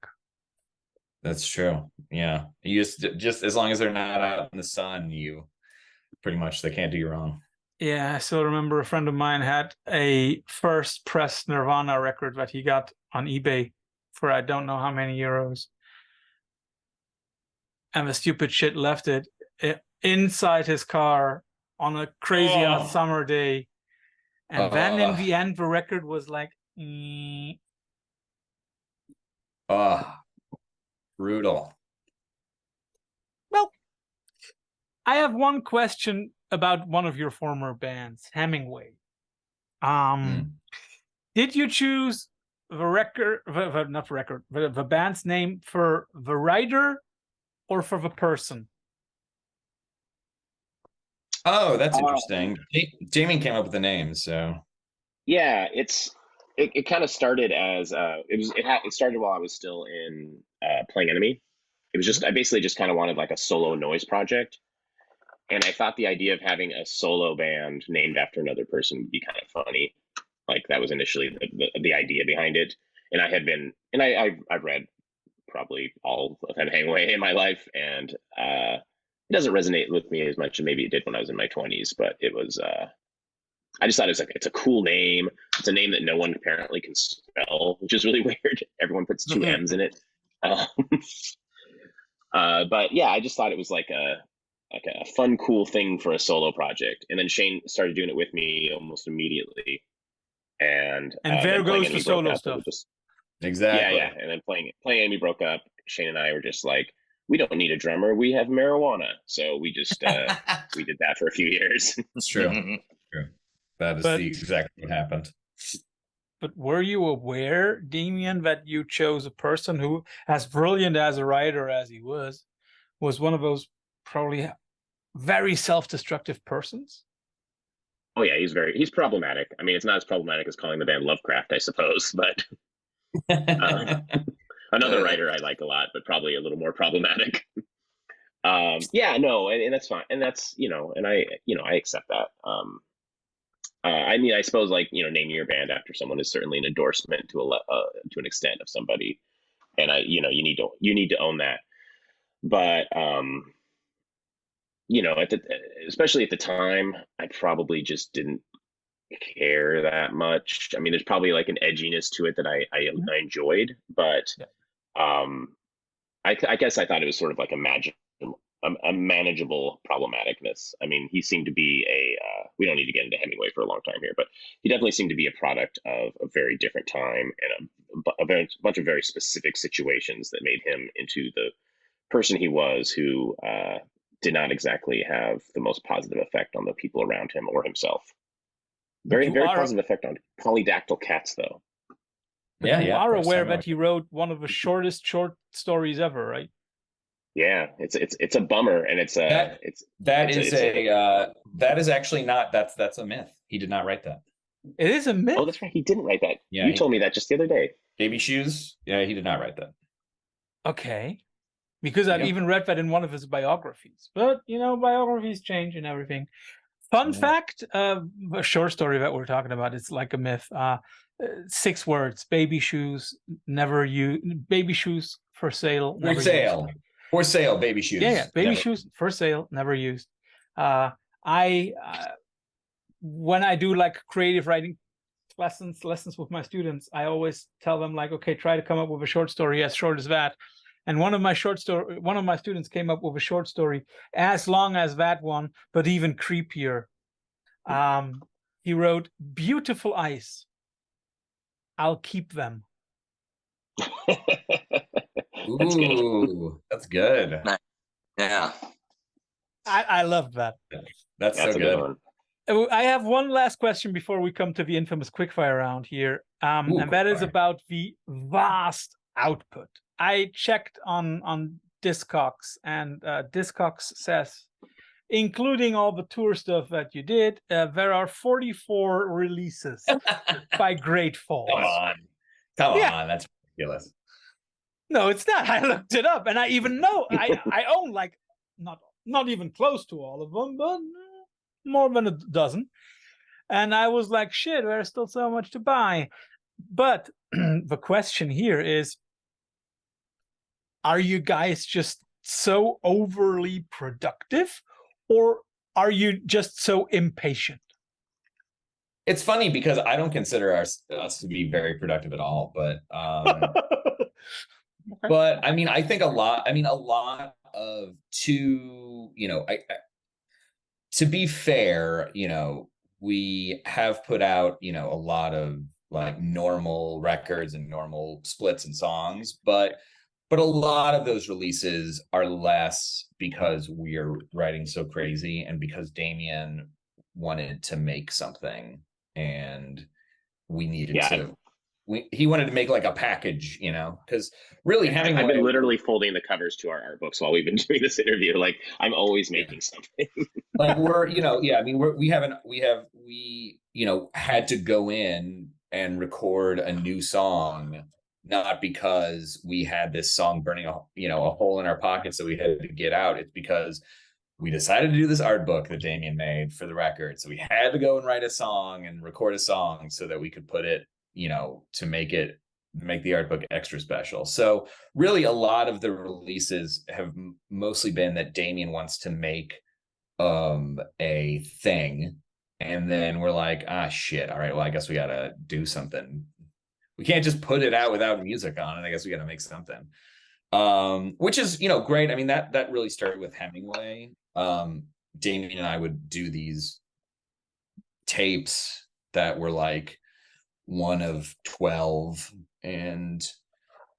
That's true. Yeah, you just as long as they're not out in the sun, you pretty much they can't do you wrong. Yeah, I still remember a friend of mine had a first press Nirvana record that he got on eBay for I don't know how many euros. And the stupid shit left it inside his car on a crazy hot summer day. And then in the end, the record was like, brutal. Well, I have one question about one of your former bands, Hemingway. Did you choose the band's name for the writer or for the person? Oh, that's interesting. Damian came up with the name, so yeah, it kind of started as it started while I was still in playing Enemy. It was just I basically just kind of wanted like a solo noise project, and I thought the idea of having a solo band named after another person would be kind of funny. Like that was initially the idea behind it, and I've read probably all of Hemingway in my life, and it doesn't resonate with me as much as maybe it did when I was in my 20s. But it was I just thought it was like it's a cool name. It's a name that no one apparently can spell, which is really weird. Everyone puts two M's in it. But yeah, I just thought it was like a fun, cool thing for a solo project. And then Shane started doing it with me almost immediately. And there goes the solo stuff. Exactly. Yeah. And then playing Enemy broke up. Shane and I were just like, we don't need a drummer. We have marijuana. So we just we did that for a few years. That's true. True. That is exactly what happened. But were you aware, Damian, that you chose a person who, as brilliant as a writer as he was one of those probably very self-destructive persons? Oh yeah, he's problematic. I mean, it's not as problematic as calling the band Lovecraft, I suppose, but another writer I like a lot, but probably a little more problematic. Yeah, no, and that's fine, and that's and I accept that. I mean, I suppose like naming your band after someone is certainly an endorsement to an extent of somebody, and you need to own that. But especially at the time, I probably just didn't care that much. I mean, there's probably like an edginess to it that I enjoyed, but I guess I thought it was sort of like a manageable problematicness. I mean, he seemed to be we don't need to get into Hemingway for a long time here, but he definitely seemed to be a product of a very different time and a bunch of very specific situations that made him into the person he was, who did not exactly have the most positive effect on the people around him or himself. Very positive effect on polydactyl cats, though. But you are aware that he wrote one of the shortest short stories ever, right? Yeah, it's a bummer, and that is actually not that's a myth. He did not write that. It is a myth. Oh, that's right. He didn't write that. Yeah, you told me that just the other day. Baby Shoes. Yeah, he did not write that. Okay. Because I've even read that in one of his biographies. But, biographies change and everything. Fun fact, a short story that we're talking about, it's like a myth. 6 words, baby shoes, never use, baby shoes for sale. For sale. Used. For sale, baby shoes. Yeah, baby shoes for sale, never used. When I do like creative writing lessons with my students, I always tell them like, okay, try to come up with a short story as short as that. And one of my students came up with a short story as long as that one, but even creepier. He wrote "Beautiful Ice." I'll keep them. That's good. Ooh, that's good. Yeah. I love that. That's so That's a good good. one. I have one last question before we come to the infamous quickfire round here, Ooh, and that is quickfire. about the vast output. I checked on Discogs, and Discogs says, including all the tour stuff that you did, there are 44 releases by Great Falls. Come Yeah. on, that's ridiculous. No, it's not. I looked it up, and I even know I own like not even close to all of them, but more than a dozen. And I was like, shit, there's still so much to buy. But the question here is, are you guys just so overly productive, or are you just so impatient? It's funny because I don't consider us to be very productive at all, but Okay. but I mean, I think a lot of to be fair, we have put out, a lot of like normal records and normal splits and songs, but a lot of those releases are less because we're writing so crazy and because Damian wanted to make something and we needed to he wanted to make like a package, because really Hemingway. I've been literally folding the covers to our art books while we've been doing this interview. Like I'm always making something. Like we're, I mean, we had to go in and record a new song, not because we had this song burning a hole in our pocket, so we had to get out. It's because we decided to do this art book that Damian made for the record. So we had to go and write a song and record a song so that we could put it, to make the art book extra special. So really a lot of the releases have mostly been that Damian wants to make a thing, and then we're like, shit, all right, well, I guess we gotta do something. We can't just put it out without music on it. I guess we gotta make something, which is great. I mean, that really started with Hemingway. Damian and I would do these tapes that were like one of 12, and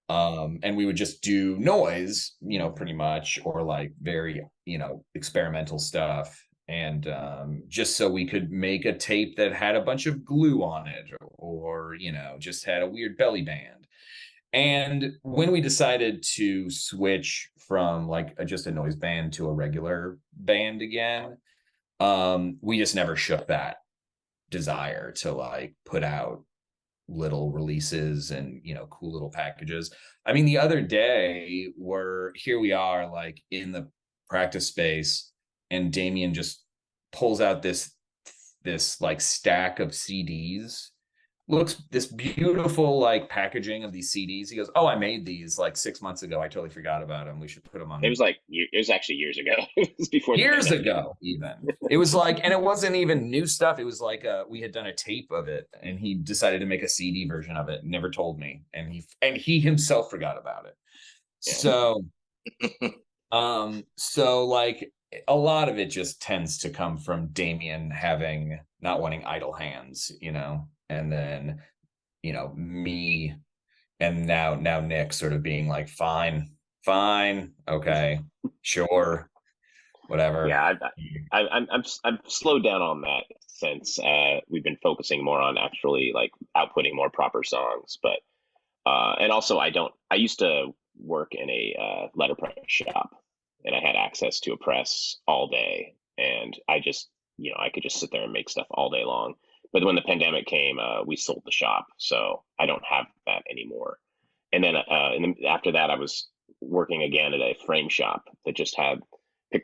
we would just do noise, pretty much, or like very, experimental stuff. And just so we could make a tape that had a bunch of glue on it, or just had a weird belly band. And when we decided to switch from like just a noise band to a regular band again, we just never shook that desire to like put out little releases and cool little packages. I mean, the other day we are like in the practice space, and Damian just pulls out this like stack of CDs. Looks this beautiful like packaging of these CDs. He goes, "Oh, I made these like 6 months ago. I totally forgot about them. We should put them on." It was actually years ago. It was before years ago, even. It was like, and it wasn't even new stuff. It was like we had done a tape of it, and he decided to make a CD version of it. Never told me, and he himself forgot about it. Yeah. So like a lot of it just tends to come from Damian not wanting idle hands, and then me, and now Nick sort of being like, fine, okay, sure, whatever. Yeah, I'm slowed down on that since we've been focusing more on actually like outputting more proper songs. But and also I used to work in a letterpress shop, and I had access to a press all day, and I just I could just sit there and make stuff all day long. But when the pandemic came, we sold the shop, so I don't have that anymore. And then after that, I was working again at a frame shop that just had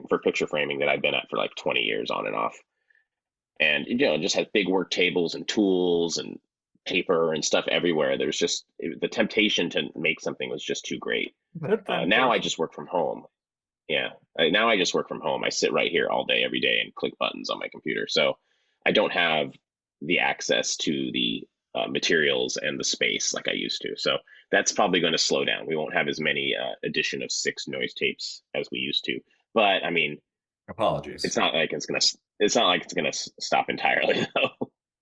for picture framing that I've been at for like 20 years on and off. And just had big work tables and tools and paper and stuff everywhere. There's just the temptation to make something was just too great. Now I just work from home. Yeah, now I just work from home. I sit right here all day, every day, and click buttons on my computer. So I don't have the access to the materials and the space like I used to. So that's probably going to slow down. We won't have as many edition of 6 noise tapes as we used to. But I mean, apologies. It's not like it's gonna stop entirely though.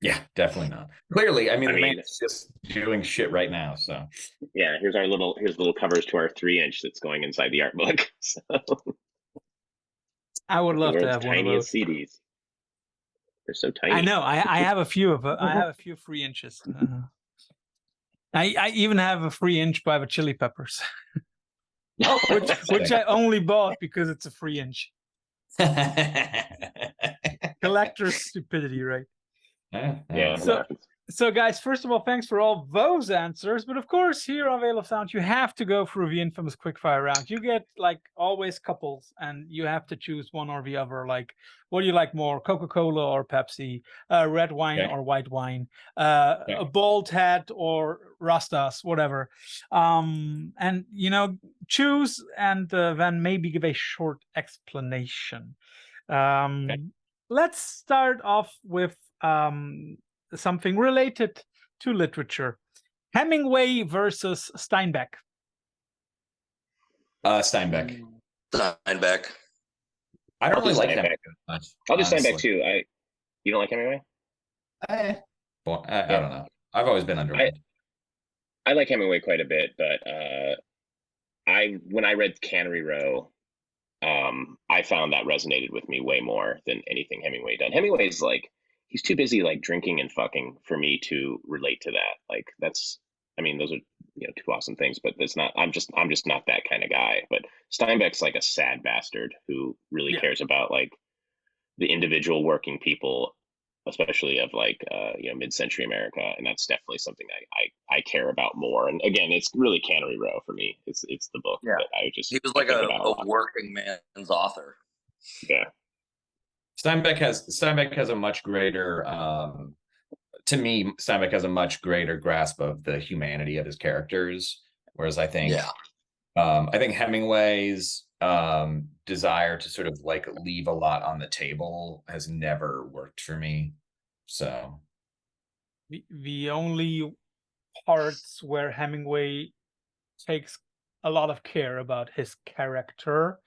Yeah, definitely not. Clearly, I mean, I the mean, man's just doing shit right now. So yeah, here's little covers to our 3-inch that's going inside the art book. So I would the love to world's have one of tiniest those. CDs. They're so tiny. I know. I have a few of. I have a few 3 inches. I even have a 3 inch by the Chili Peppers, oh, which I only bought because it's a 3 inch. Collector's stupidity, right? Yeah, So- that happens. So, guys, first of all, thanks for all those answers. But of course, here on Veil of Sound, you have to go through the infamous quickfire round. You get, like, always couples, and you have to choose one or the other. Like, what do you like more, Coca-Cola or Pepsi, red wine Okay. or white wine, Okay. a bald head or Rastas, whatever. And, choose and then maybe give a short explanation. Let's start off with something related to literature. Hemingway versus Steinbeck. Steinbeck. Steinbeck. I don't I'll do really like Steinbeck. Hemingway much. I'll do honestly. Steinbeck too. You don't like Hemingway? Well, I don't know. I've always been underrated. I like Hemingway quite a bit, but when I read Cannery Row, I found that resonated with me way more than anything Hemingway done. Hemingway's like, he's too busy like drinking and fucking for me to relate to that. Like those are two awesome things, but that's not. I'm just not that kind of guy. But Steinbeck's like a sad bastard who really cares about like the individual working people, especially of like mid-century America, and that's definitely something I care about more. And again, it's really Cannery Row for me. It's the book that he was like a working man's author. Yeah. Steinbeck has a much greater to me, Steinbeck has a much greater grasp of the humanity of his characters, whereas I think Hemingway's desire to sort of like leave a lot on the table has never worked for me. So the only parts where Hemingway takes a lot of care about his character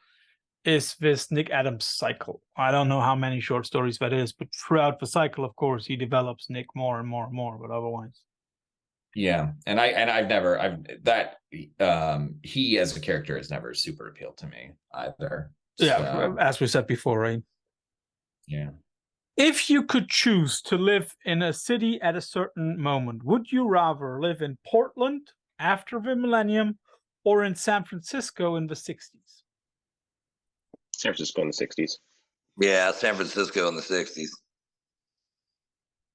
is this Nick Adams cycle. I don't know how many short stories that is, but throughout the cycle, of course, he develops Nick more and more and more, but otherwise. Yeah. And he as a character has never super appealed to me either. Yeah, as we said before, right? Yeah. If you could choose to live in a city at a certain moment, would you rather live in Portland after the millennium or in San Francisco in the 60s? San Francisco in the 60s. Yeah, San Francisco in the 60s.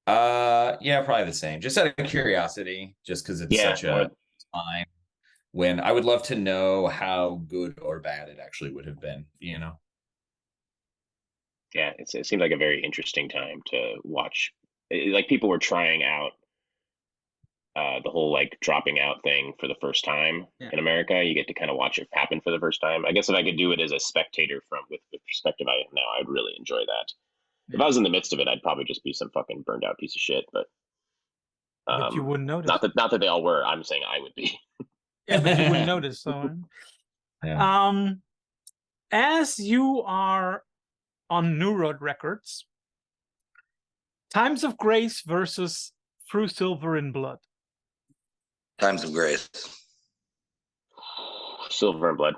Yeah, probably the same. Just out of curiosity, just because it's such a time when I would love to know how good or bad it actually would have been, Yeah, it seemed like a very interesting time to watch. Like people were trying out the whole like dropping out thing for the first time in America. You get to kind of watch it happen for the first time. I guess if I could do it as a spectator with the perspective I have now, I'd really enjoy that. If I was in the midst of it, I'd probably just be some fucking burned out piece of shit. But you wouldn't notice. Not that they all were. I'm saying I would be. Yeah, but you wouldn't notice. So, as you are on New Road Records, Times of Grace versus Through Silver in Blood. Times of Grace. Silver and Blood.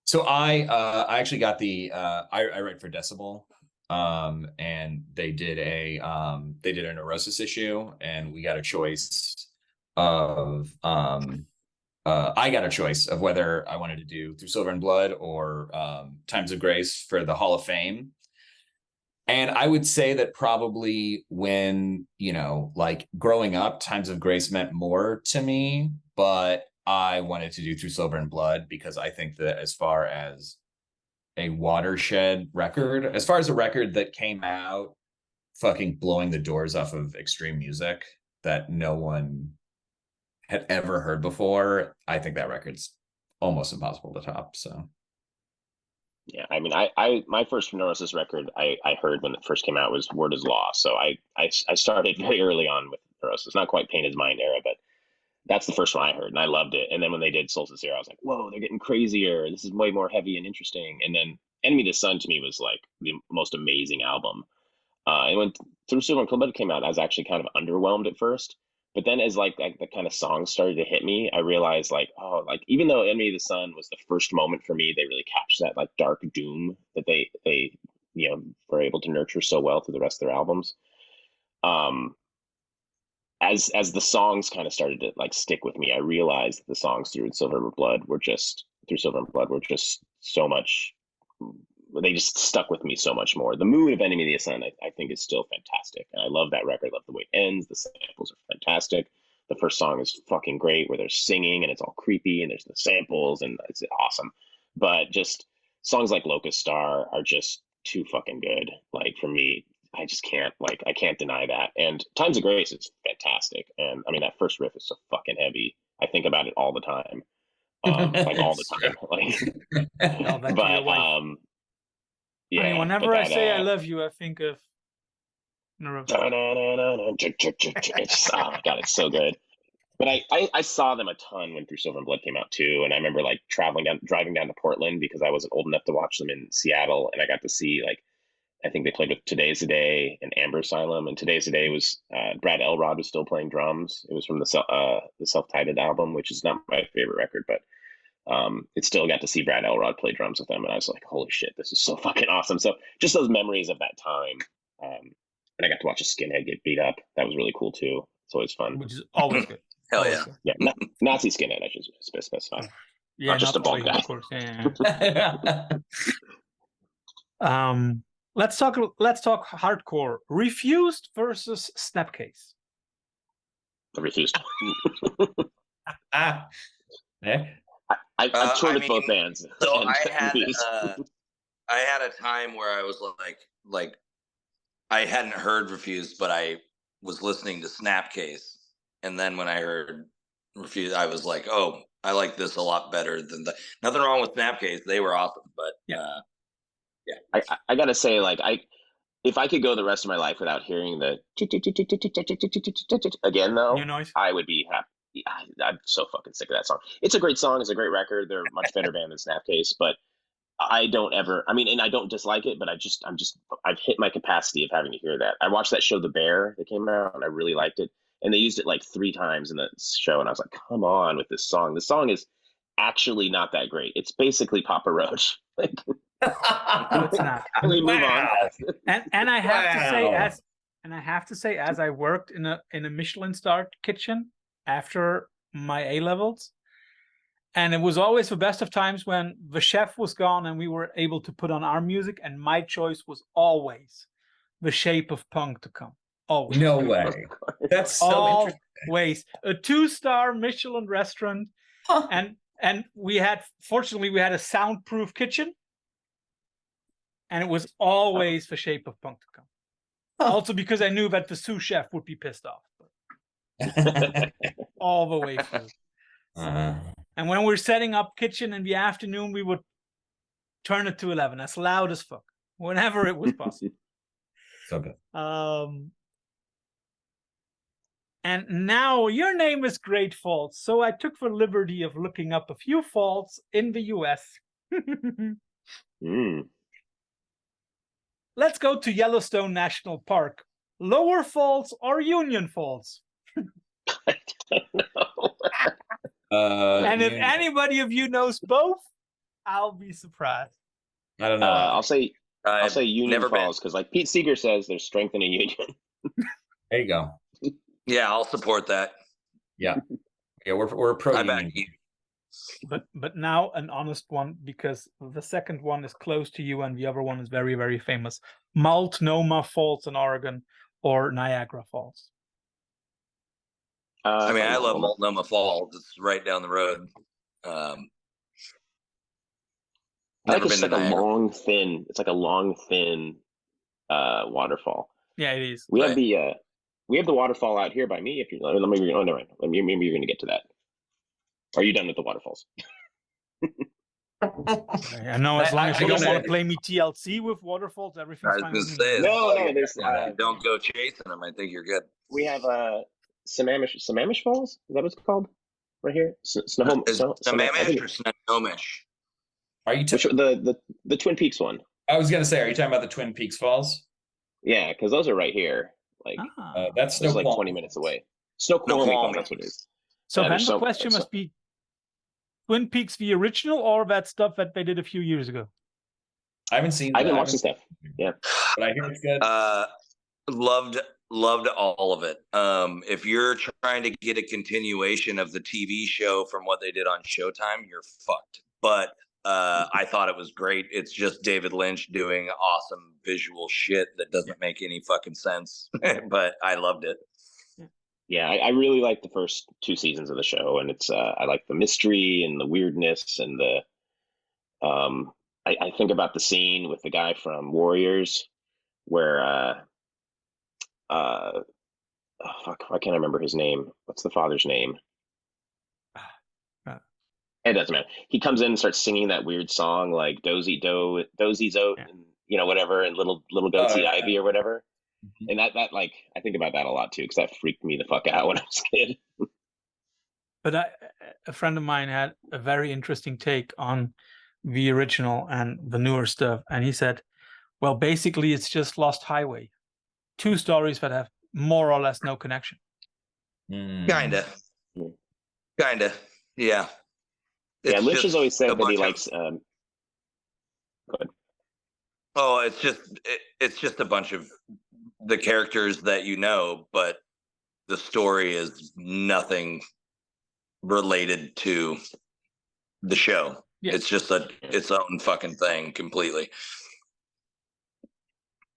So I actually got I write for Decibel, and they did a Neurosis issue, and we got a choice of I got a choice of whether I wanted to do Through Silver and Blood or Times of Grace for the Hall of Fame. And I would say that probably when, like growing up, Times of Grace meant more to me, but I wanted to do Through Silver and Blood because I think that as far as a watershed record, as far as a record that came out fucking blowing the doors off of extreme music that no one had ever heard before, I think that record's almost impossible to top. So yeah, I mean, my first Neurosis record I heard when it first came out was Word is Law. So I started very early on with Neurosis, not quite Pain is Mind era, but that's the first one I heard, and I loved it. And then when they did Solstice Era, I was like, whoa, they're getting crazier. This is way more heavy and interesting. And then Enemy of the Sun to me was like the most amazing album. And when Through Silver and Blood came out, I was actually kind of underwhelmed at first. But then as like the kind of songs started to hit me, I realized like, oh, like even though Enemy of the Sun was the first moment for me, they really captured that like dark doom that they were able to nurture so well through the rest of their albums. As the songs kind of started to like stick with me, I realized that the songs Through Silver and Blood were just so much. They just stuck with me so much more. The mood of Enemy of the Sun, I think, is still fantastic, and I love that record. I love the way it ends. The samples are fantastic. The first song is fucking great, where they're singing and it's all creepy, and there's the samples, and it's awesome. But just songs like Locust Star are just too fucking good. Like for me, I just can't I can't deny that. And Times of Grace is fantastic, and I mean that first riff is so fucking heavy. I think about it all the time, like all the time. Like, but yeah, I mean, whenever I say I love you, I think of it's, oh my god, it's so good. But I saw them a ton when Through Silver and Blood came out too, and I remember like driving down to Portland because I wasn't old enough to watch them in Seattle, and I got to see like I think they played with Today's the Day and Amber Asylum, and Today's the Day was Brad Elrod was still playing drums. It was from the self-titled album, which is not my favorite record, but it still got to see Brad Elrod play drums with them, and I was like, holy shit, this is so fucking awesome. So just those memories of that time, and I got to watch a skinhead get beat up. That was really cool too. It's always fun. Which is always good. Hell yeah. Yeah, Nazi skinhead, I should specify. Yeah, not just a bald guy. Of course. Yeah. Let's talk hardcore. Refused versus Snapcase. Refused. Yeah. I've toured with both bands. So I had a time where I was like I hadn't heard Refused, but I was listening to Snapcase, and then when I heard Refused, I was like, oh, I like this a lot better than the. Nothing wrong with Snapcase; they were awesome, but yeah. I gotta say, like if I could go the rest of my life without hearing the again, though, New noise. I would be happy. I'm so fucking sick of that song. It's a great song. It's a great record. They're a much better band than Snapcase, but I don't ever. I mean, and I don't dislike it, but I've hit my capacity of having to hear that. I watched that show, The Bear, that came out, and I really liked it. And they used it like 3 times in the show, and I was like, come on with this song. The song is actually not that great. It's basically Papa Roach. Like, it's not. We move on. And I have to say, as I worked in a Michelin-starred kitchen after my A-levels, and it was always the best of times when the chef was gone and we were able to put on our music, and my choice was always The Shape of Punk to Come. Always. No way. That's so interesting. Always. A 2-star Michelin restaurant. Huh. And fortunately we had a soundproof kitchen, and it was always The Shape of Punk to Come. Huh. Also because I knew that the sous chef would be pissed off. All the way through. And when we were setting up kitchen in the afternoon, we would turn it to 11 as loud as fuck, whenever it was possible. So good. And now your name is Great Falls, so I took the liberty of looking up a few falls in the US. Let's go to Yellowstone National Park. Lower Falls or Union Falls? I don't know. And if anybody of you knows both, I'll be surprised. I don't know. I'll say Union Falls, because like Pete Seeger says, there's strength in a union. There you go. Yeah, I'll support that. Yeah, we're pro union. But now an honest one, because the second one is close to you and the other one is very, very famous. Multnomah Falls in Oregon or Niagara Falls. I mean, I love Multnomah Falls. It's right down the road. It's like a long, thin waterfall. Yeah, it is. We have the waterfall out here by me. If you never mind. Maybe you're going to get to that. Are you done with the waterfalls? I know, as long as you don't want to play me TLC with waterfalls, everything's fine. No, don't go chasing them. I think you're good. We have Sammamish Falls. Is that what it's called? Right here, Sammamish or Snohomish? Are you the Twin Peaks one? I was gonna say, are you talking about the Twin Peaks Falls? Yeah, because those are right here. Like That's it's like Snoqualmie. 20 minutes away. Snoqualmie, that's what it is. So Yeah, then there's the question must be Twin Peaks the original or that stuff that they did a few years ago? I haven't seen. I've been watching stuff. Yeah, but I hear it's good. Loved all of it. If you're trying to get a continuation of the TV show from what they did on Showtime, you're fucked. But I thought it was great. It's just David Lynch doing awesome visual shit that doesn't make any fucking sense. But I loved it. yeah, I really like the first 2 seasons of the show, and it's I like the mystery and the weirdness and the I think about the scene with the guy from Warriors where oh, fuck, why can't I remember his name? What's the father's name? It doesn't matter. He comes in and starts singing that weird song like Dozy's Oat and whatever, and little goatsy Ivy or whatever. And that like I think about that a lot too, because that freaked me the fuck out when I was a kid. But a friend of mine had a very interesting take on the original and the newer stuff, and he said, well, basically it's just Lost Highway. 2 stories that have more or less no connection. Kinda. Yeah. Yeah, Lynch has always said that he likes go ahead. Oh, it's just a bunch of the characters that you know, but the story is nothing related to the show. Yeah. It's just its own fucking thing completely.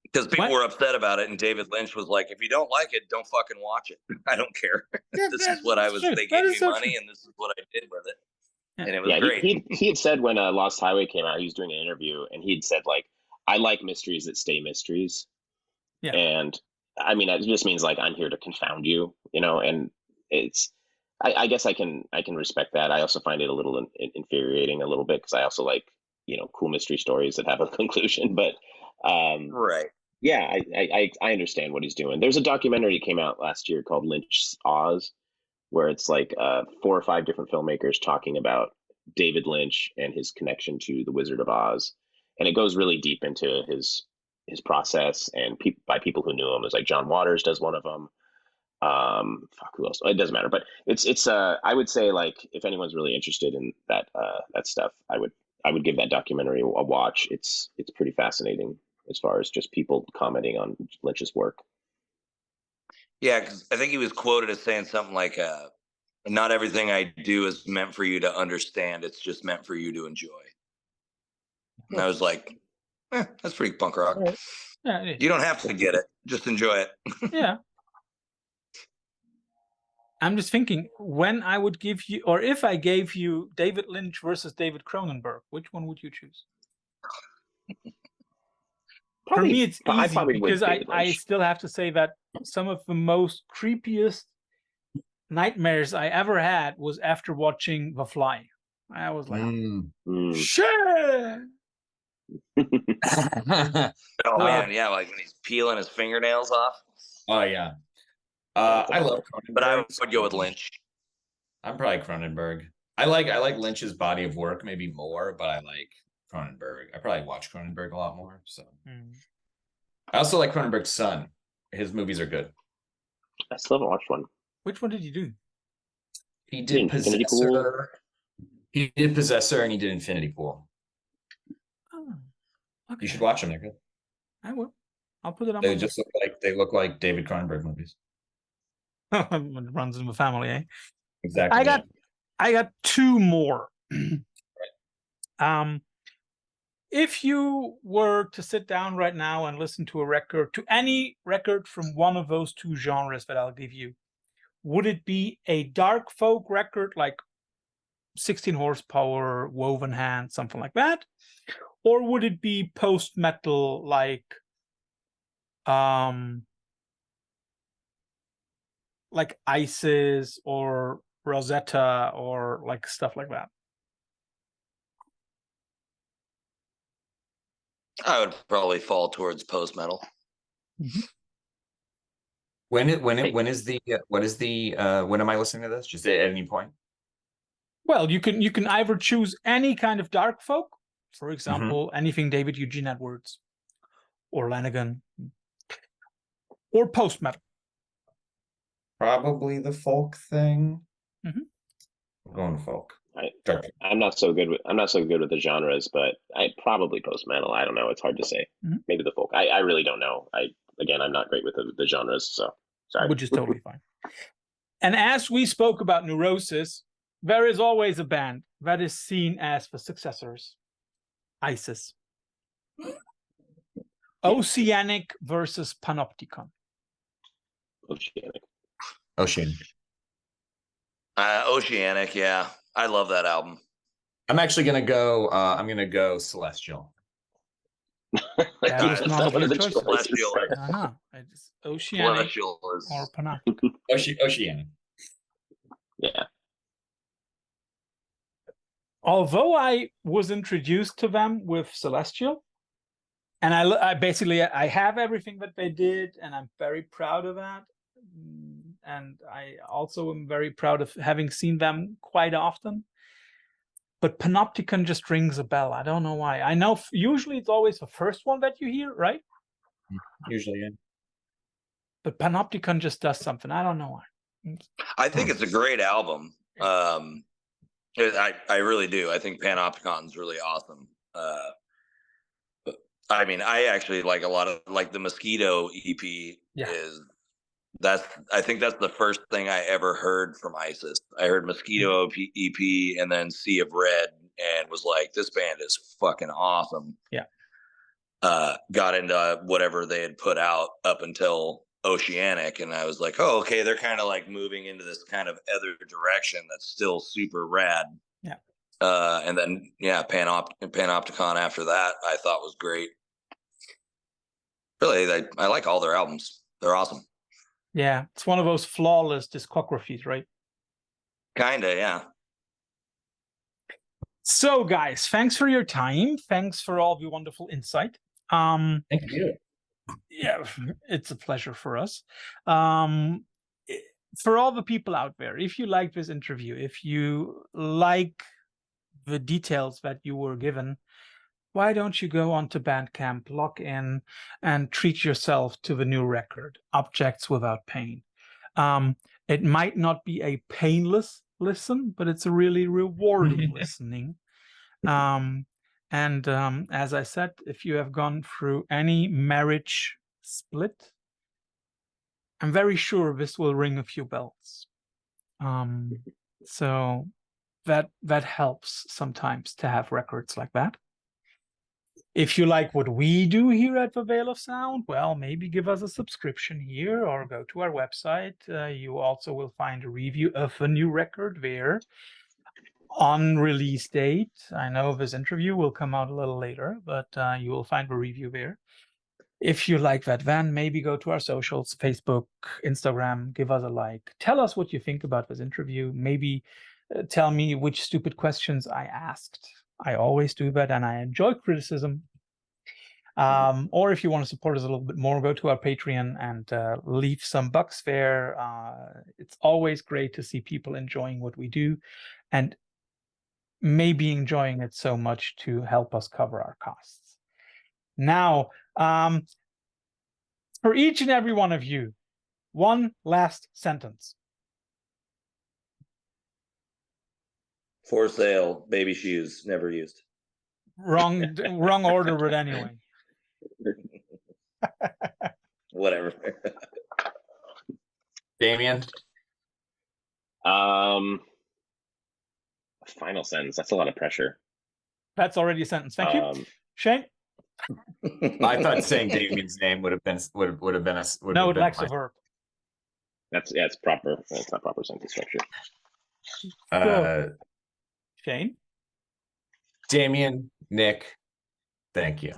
Because people were upset about it, and David Lynch was like, "If you don't like it, don't fucking watch it. I don't care. Yeah, this is what I was. They gave me money, and this is what I did with it." And it was great. He had said when Lost Highway came out, he was doing an interview, and he had said like, "I like mysteries that stay mysteries." Yeah. And I mean, it just means like I'm here to confound you, and it's. I guess I can respect that. I also find it a little infuriating a little bit because I also like cool mystery stories that have a conclusion. But right. Yeah, I understand what he's doing. There's a documentary that came out last year called Lynch's Oz, where it's like 4 or 5 different filmmakers talking about David Lynch and his connection to the Wizard of Oz, and it goes really deep into his process and by people who knew him. It's like John Waters does one of them. Who else? It doesn't matter, but it's I would say like if anyone's really interested in that stuff, I would give that documentary a watch. It's pretty fascinating as far as just people commenting on Lynch's work. Yeah, because I think he was quoted as saying something like, "Not everything I do is meant for you to understand. It's just meant for you to enjoy." And I was like, that's pretty punk rock. Yeah, you don't have to get it. Just enjoy it. Yeah. I'm just thinking, when I would give you, or if I gave you David Lynch versus David Cronenberg, which one would you choose? For me, it's easy because I still have to say that some of the most creepiest nightmares I ever had was after watching The Fly. I was like, shit! Oh man, yeah, like when he's peeling his fingernails off. Oh yeah. I love Cronenberg, but I would go with Lynch. I'm probably Cronenberg. I like Lynch's body of work maybe more, but I like Cronenberg. I probably watch Cronenberg a lot more. So I also like Cronenberg's son. His movies are good. I still haven't watched one. Which one did you do? He did Possessor. He did Possessor and he did Infinity Pool. Oh, okay. You should watch them. They're good. I will. I'll put it on. They just look like David Cronenberg movies. It runs in the family, eh? Exactly. I got 2 more. Right. If you were to sit down right now and listen to any record from one of those 2 genres that I'll give you, would it be a dark folk record like 16 Horsepower, Woven Hand, something like that? Or would it be post-metal like ISIS or Rosetta or like stuff like that? I would probably fall towards post-metal. Mm-hmm. When am I listening to this? Just at any point? Well, you can either choose any kind of dark folk, for example, anything David Eugene Edwards or Lanigan, or post-metal? Probably the folk thing. Mhm. I'm going folk. I'm not so good with the genres, but I probably post-metal. I don't know. It's hard to say. Mhm. Maybe the folk. I really don't know. I'm not great with the genres, so sorry. Which is totally fine. And as we spoke about Neurosis, there is always a band that is seen as the successors. ISIS. Oceanic versus Panopticon. Oceanic. Ocean. Oceanic, yeah. I love that album. I'm actually gonna go. I'm gonna go Celestial. That is That's not one of your the choice. Celestial. I know. It's Oceanic Celestial is or Panopticon. Oceanic. Yeah. Although I was introduced to them with Celestial, and I basically have everything that they did, and I'm very proud of that. And I also am very proud of having seen them quite often. But Panopticon just rings a bell. I don't know why. I know usually it's always the first one that you hear, right? Usually, yeah. But Panopticon just does something. I don't know why. I think it's a great album. I really do. I think Panopticon's really awesome. I mean, I actually like a lot of like the Mosquito EP. Yeah. I think that's the first thing I ever heard from ISIS. I heard Mosquito EP and then Sea of Red and was like, this band is fucking awesome. Yeah. Got into whatever they had put out up until Oceanic, and I was like, oh, okay, they're kind of like moving into this kind of other direction that's still super rad. Yeah. And then Panopticon after that I thought was great. Really, I like all their albums. They're awesome. Yeah, it's one of those flawless discographies, right? Kinda, yeah. So, guys, thanks for your time. Thanks for all the wonderful insight. Thank you. Yeah, it's a pleasure for us. For all the people out there, if you like this interview, if you like the details that you were given, why don't you go onto Bandcamp, log in, and treat yourself to the new record, Objects Without Pain. It might not be a painless listen, but it's a really rewarding listening. As I said, if you have gone through any marriage split, I'm very sure this will ring a few bells. So that helps sometimes to have records like that. If you like what we do here at the Veil of Sound, well, maybe give us a subscription here or go to our website. You also will find a review of a new record there on release date. I know this interview will come out a little later, but you will find a review there. If you like that, then maybe go to our socials, Facebook, Instagram, give us a like. Tell us what you think about this interview. Maybe tell me which stupid questions I asked. I always do that, and I enjoy criticism. Or if you want to support us a little bit more, go to our Patreon and leave some bucks there. It's always great to see people enjoying what we do and maybe enjoying it so much to help us cover our costs. Now, for each and every one of you, one last sentence. For sale, baby shoes, never used. Wrong order, but anyway. Whatever. Damian? Final sentence. That's a lot of pressure. That's already a sentence. Thank you. Shane? I thought saying Damian's name would have been No, it lacks a verb. It's proper. It's not proper sentence structure. Shane? Damian, Nick, thank you.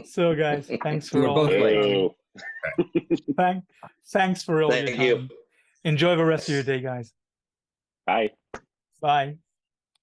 So, guys, thanks for all both thanks for all your time. Thank you. Enjoy the rest of your day, guys. Bye. Bye.